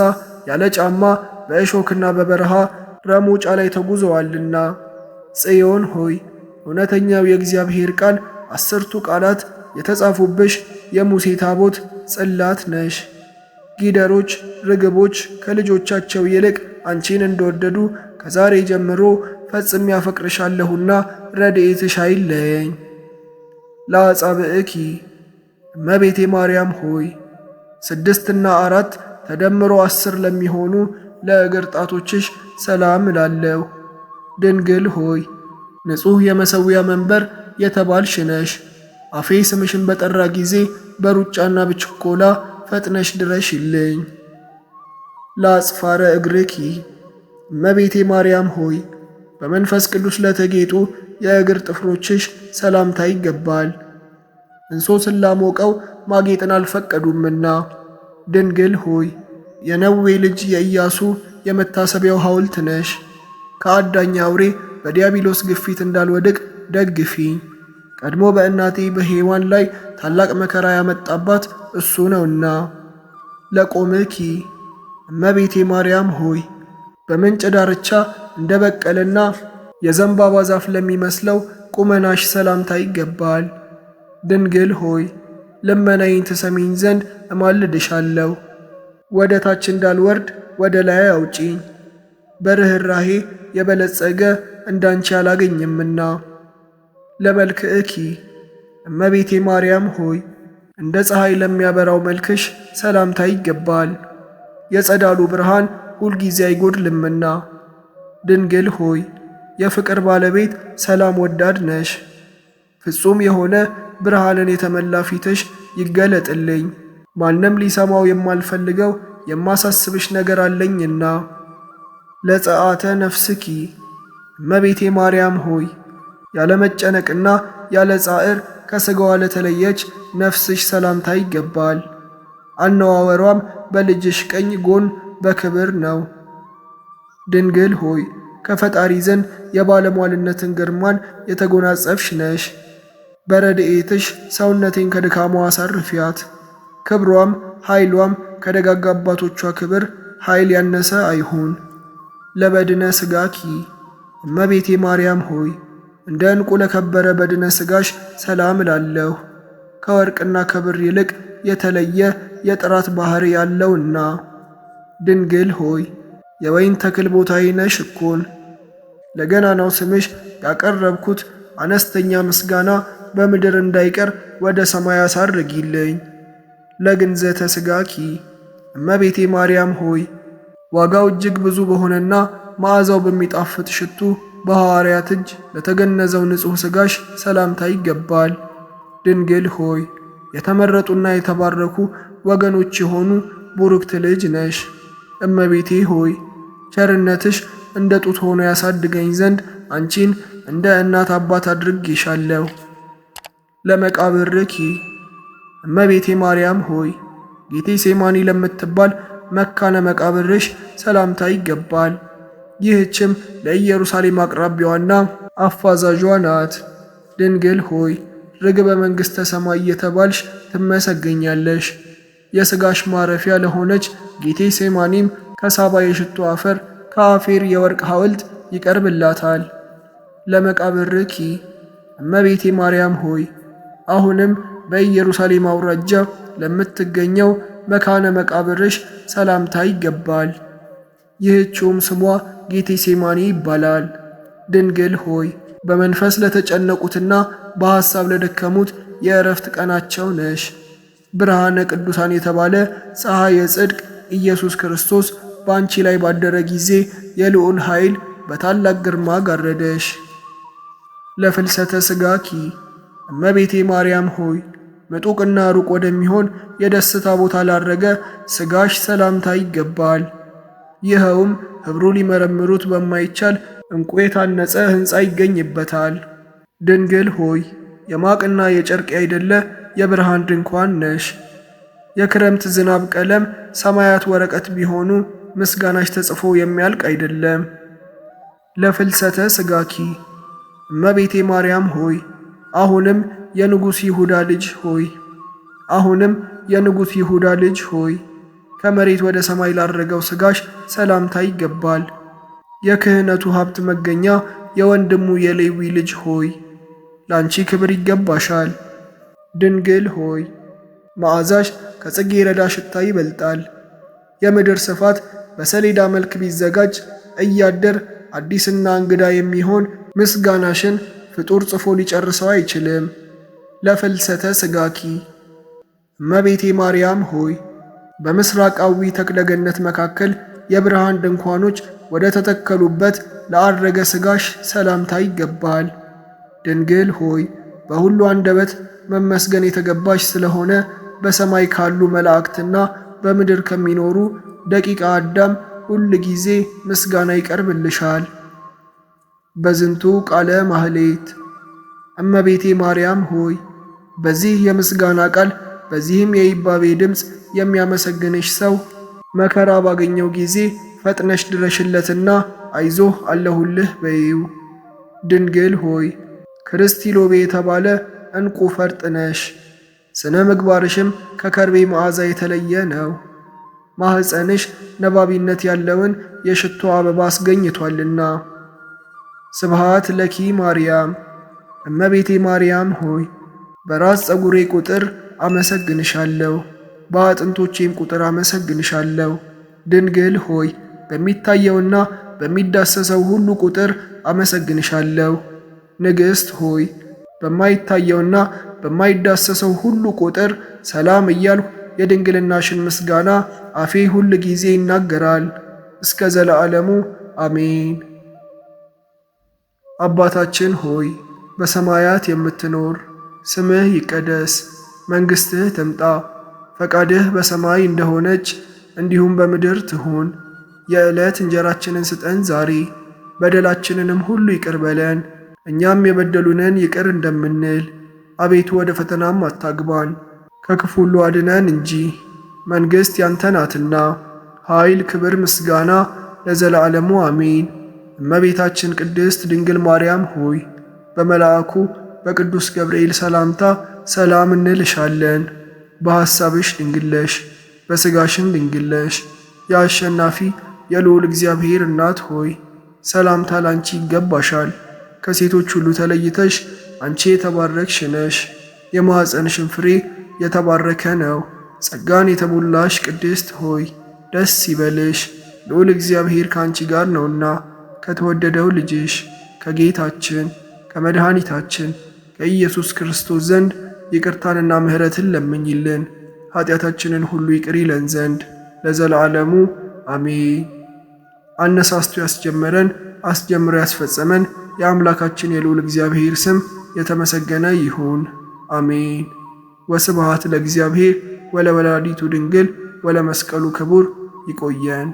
ያለ ጫማ በእሾክና በበረሃ ረሞጫ ላይ ተጉዘዋልና። ጽዮን ሆይ እውነተኛው የእግዚአብሔር ቃል 10ቱ ቃላት የተጻፉብሽ የሙሴ ታቦት ጽላት ነሽ። ጊደሮች ርግቦች ከልጆቻቸው ይልቅ አንቺን እንደወደዱ ከዛሬ ጀምሮ ፈጽሜ ያፈቅርሻለሁና ረድኤትሽ አይለየኝ። ለአጻብዕኪ እመቤቴ ማርያም ሆይ 6ና 4 ተደምሮ 10 ለሚሆኑ ለእግር ጣቶችሽ ሰላም እላለሁ። ድንግል ሆይ ንጹሕ የመሠዊያ መንበር የተባልሽ ነሽ። አፌ ስምሽን በጠራ ጊዜ በሩጫና በችኮላ ፈጥነሽ ድረሽልኝ። ለአጽፋረ እግርኪ እመቤቴ ማርያም ሆይ በመንፈስ ቅዱስ ለተጌጡ የእግር ጥፍሮችሽ ሰላምታ ይገባል፣ እንሶስን ላሞቀው ማጌጥን አልፈቀዱምና። ድንግል ሆይ የነዌ ልጅ የኢያሱ የመታሰቢያው ሐውልት ነሽ። ከአዳኝ አውሬ በዲያብሎስ ግፊት እንዳልወድቅ ደግፊኝ። ቀድሞ በእናቴ በሔዋን ላይ ታላቅ መከራ ያመጣባት እሱ ነውና። ለቆምኪ እመቤቴ ማርያም ሆይ በምንጭ ዳርቻ እንደ በቀለና የዘንባባ ዛፍ ለሚመስለው ቁመናሽ ሰላምታ ይገባል። ድንግል ሆይ ልመናዬን ትሰሚኝ ዘንድ እማልድሻለሁ። ወደ ታች እንዳልወርድ ወደ ላይ አውጪኝ፣ በርኅራሄ የበለጸገ እንዳንቺ አላገኝምና። ለመልክዕኪ እመቤቴ ማርያም ሆይ እንደ ፀሐይ ለሚያበራው መልክሽ ሰላምታ ይገባል፣ የጸዳሉ ብርሃን ሁልጊዜ አይጎድልምና። ድንግል ሆይ የፍቅር ባለቤት ሰላም ወዳድ ነሽ። ፍጹም የሆነ ብርሃንን የተመላ ፊትሽ ይገለጥልኝ። ማንም ሊሰማው የማልፈልገው የማሳስብሽ ነገር አለኝና። ለጸአተ ነፍስኪ እመቤቴ ማርያም ሆይ ያለ መጨነቅና ያለ ጻዕር ከሥጋዋ ለተለየች ነፍስሽ ሰላምታ ይገባል። አነዋወሯም በልጅሽ ቀኝ ጎን በክብር ነው። ድንግል ሆይ ከፈጣሪ ዘንድ የባለሟልነትን ግርማን የተጎናጸፍሽ ነሽ። በረድኤትሽ ሰውነቴን ከድካሟ አሳርፊያት። ክብሯም ኃይሏም ከደጋግ አባቶቿ ክብር ኃይል ያነሰ አይሁን። ለበድነ ሥጋኪ እመቤቴ ማርያም ሆይ እንደ ዕንቁ ለከበረ በድነ ሥጋሽ ሰላም እላለሁ። ከወርቅና ከብር ይልቅ የተለየ የጥራት ባሕሪ ያለውና። ድንግል ሆይ የወይን ተክል ቦታዬ ነሽ እኮን። ለገናናው ስምሽ ያቀረብኩት አነስተኛ ምስጋና በምድር እንዳይቀር ወደ ሰማይ አሳርጊልኝ። ለግንዘተ ሥጋኪ እመቤቴ ማርያም ሆይ ዋጋው እጅግ ብዙ በሆነና መዓዛው በሚጣፍጥ ሽቱ በሐዋርያት እጅ ለተገነዘው ንጹሕ ሥጋሽ ሰላምታ ይገባል። ድንግል ሆይ የተመረጡና የተባረኩ ወገኖች የሆኑ ቡርክት ልጅ ነሽ። እመቤቴ ሆይ ቸርነትሽ እንደ ጡት ሆኖ ያሳድገኝ ዘንድ አንቺን እንደ እናት አባት አድርጌሻለሁ። ለመቃብርኪ እመቤቴ ማርያም ሆይ ጌቴሴማኒ ለምትባል መካነ መቃብርሽ ሰላምታ ይገባል። ይህችም ለኢየሩሳሌም አቅራቢያዋና አፋዛዧ ናት። ድንግል ሆይ ርግበ መንግሥተ ሰማይ እየተባልሽ ትመሰገኛለሽ። የሥጋሽ ማረፊያ ለሆነች ጌቴሴማኒም ከሳባ የሽቱ አፈር ከአፌር የወርቅ ሐውልት ይቀርብላታል። ለመቃብርኪ እመቤቴ ማርያም ሆይ አሁንም በኢየሩሳሌም አውራጃ ለምትገኘው መካነ መቃብርሽ ሰላምታ ይገባል። ይህችውም ስሟ ጌቴሴማኒ ይባላል። ድንግል ሆይ በመንፈስ ለተጨነቁትና በሐሳብ ለደከሙት የእረፍት ቀናቸው ነሽ። ብርሃነ ቅዱሳን የተባለ ፀሐይ የጽድቅ ኢየሱስ ክርስቶስ በአንቺ ላይ ባደረ ጊዜ የልዑል ኃይል በታላቅ ግርማ ጋረደሽ። ለፍልሰተ ሥጋኪ እመቤቴ ማርያም ሆይ ምጡቅና ሩቅ ወደሚሆን የደስታ ቦታ ላረገ ሥጋሽ ሰላምታ ይገባል። ይኸውም ኅብሩ ሊመረምሩት በማይቻል ዕንቁ የታነጸ ሕንፃ ይገኝበታል። ድንግል ሆይ የማቅና የጨርቅ አይደለ የብርሃን ድንኳን ነሽ። የክረምት ዝናብ ቀለም ሰማያት ወረቀት ቢሆኑ ምስጋናሽ ተጽፎ የሚያልቅ አይደለም። ለፍልሰተ ሥጋኪ እመቤቴ ማርያም ሆይ አሁንም የንጉሥ ይሁዳ ልጅ ሆይ አሁንም የንጉሥ ይሁዳ ልጅ ሆይ ከመሬት ወደ ሰማይ ላረገው ሥጋሽ ሰላምታ ይገባል። የክህነቱ ሀብት መገኛ የወንድሙ የሌዊ ልጅ ሆይ ላንቺ ክብር ይገባሻል። ድንግል ሆይ መዓዛሽ ከጽጌረዳ ሽታ ይበልጣል። የምድር ስፋት በሰሌዳ መልክ ቢዘጋጅ እያደር አዲስና እንግዳ የሚሆን ምስጋናሽን ፍጡር ጽፎ ሊጨርሰው አይችልም። ለፍልሰተ ሥጋኪ እመቤቴ ማርያም ሆይ በምስራቃዊ ተክለገነት መካከል የብርሃን ድንኳኖች ወደ ተተከሉበት ለአረገ ሥጋሽ ሰላምታ ይገባል። ድንግል ሆይ በሁሉ አንደበት መመስገን የተገባሽ ስለሆነ በሰማይ ካሉ መላእክትና በምድር ከሚኖሩ ደቂቀ አዳም ሁል ጊዜ ምስጋና ይቀርብልሻል። በዝንቱ ቃለ ማህሌት እመቤቴ ማርያም ሆይ በዚህ የምስጋና ቃል በዚህም የይባቤ ድምፅ የሚያመሰግንሽ ሰው መከራ ባገኘው ጊዜ ፈጥነሽ ድረሽለትና አይዞህ አለሁልህ በይው። ድንግል ሆይ ክርስቲሎቤ የተባለ ዕንቁ ፈርጥ ነሽ። ስነ ምግባርሽም ከከርቤ መዓዛ የተለየ ነው። ማኅፀንሽ ነባቢነት ያለውን የሽቶ አበባ አስገኝቷልና። ስብሃት ለኪ ማርያም እመቤቴ ማርያም ሆይ በራስ ፀጉሬ ቁጥር አመሰግንሻለሁ፣ በአጥንቶቼም ቁጥር አመሰግንሻለሁ። ድንግል ሆይ በሚታየውና በሚዳሰሰው ሁሉ ቁጥር አመሰግንሻለሁ። ንግሥት ሆይ በማይታየውና በማይዳሰሰው ሁሉ ቁጥር ሰላም እያልሁ የድንግልናሽን ምስጋና አፌ ሁል ጊዜ ይናገራል እስከ ዘለዓለሙ አሜን። አባታችን ሆይ በሰማያት የምትኖር፣ ስምህ ይቀደስ፣ መንግሥትህ ትምጣ፣ ፈቃድህ በሰማይ እንደሆነች እንዲሁም በምድር ትሁን። የዕለት እንጀራችንን ስጠን ዛሬ፣ በደላችንንም ሁሉ ይቅር በለን እኛም የበደሉንን ይቅር እንደምንል። አቤቱ ወደ ፈተናም አታግባን፣ ከክፉ ሁሉ አድነን እንጂ መንግሥት ያንተ ናትና፣ ኃይል፣ ክብር፣ ምስጋና ለዘላለሙ አሜን። እመቤታችን ቅድስት ድንግል ማርያም ሆይ በመልአኩ በቅዱስ ገብርኤል ሰላምታ ሰላም እንልሻለን። በሐሳብሽ ድንግል ነሽ፣ በሥጋሽም ድንግል ነሽ። የአሸናፊ የልዑል እግዚአብሔር እናት ሆይ ሰላምታ ላንቺ ይገባሻል። ከሴቶች ሁሉ ተለይተሽ አንቺ የተባረክሽ ነሽ። የማኅፀንሽን ፍሬ የተባረከ ነው። ጸጋን የተሞላሽ ቅድስት ሆይ ደስ ይበልሽ፣ ልዑል እግዚአብሔር ከአንቺ ጋር ነውና ከተወደደው ልጅሽ ከጌታችን ከመድኃኒታችን ከኢየሱስ ክርስቶስ ዘንድ ይቅርታንና ምሕረትን ለምኝልን ኃጢአታችንን ሁሉ ይቅር ይለን ዘንድ ለዘላለሙ አሜን። አነሳስቶ ያስጀመረን አስጀምሮ ያስፈጸመን የአምላካችን የልዑል እግዚአብሔር ስም የተመሰገነ ይሁን፣ አሜን። ወስብሐት ለእግዚአብሔር ወለወላዲቱ ድንግል ወለመስቀሉ ክቡር። ይቆየን።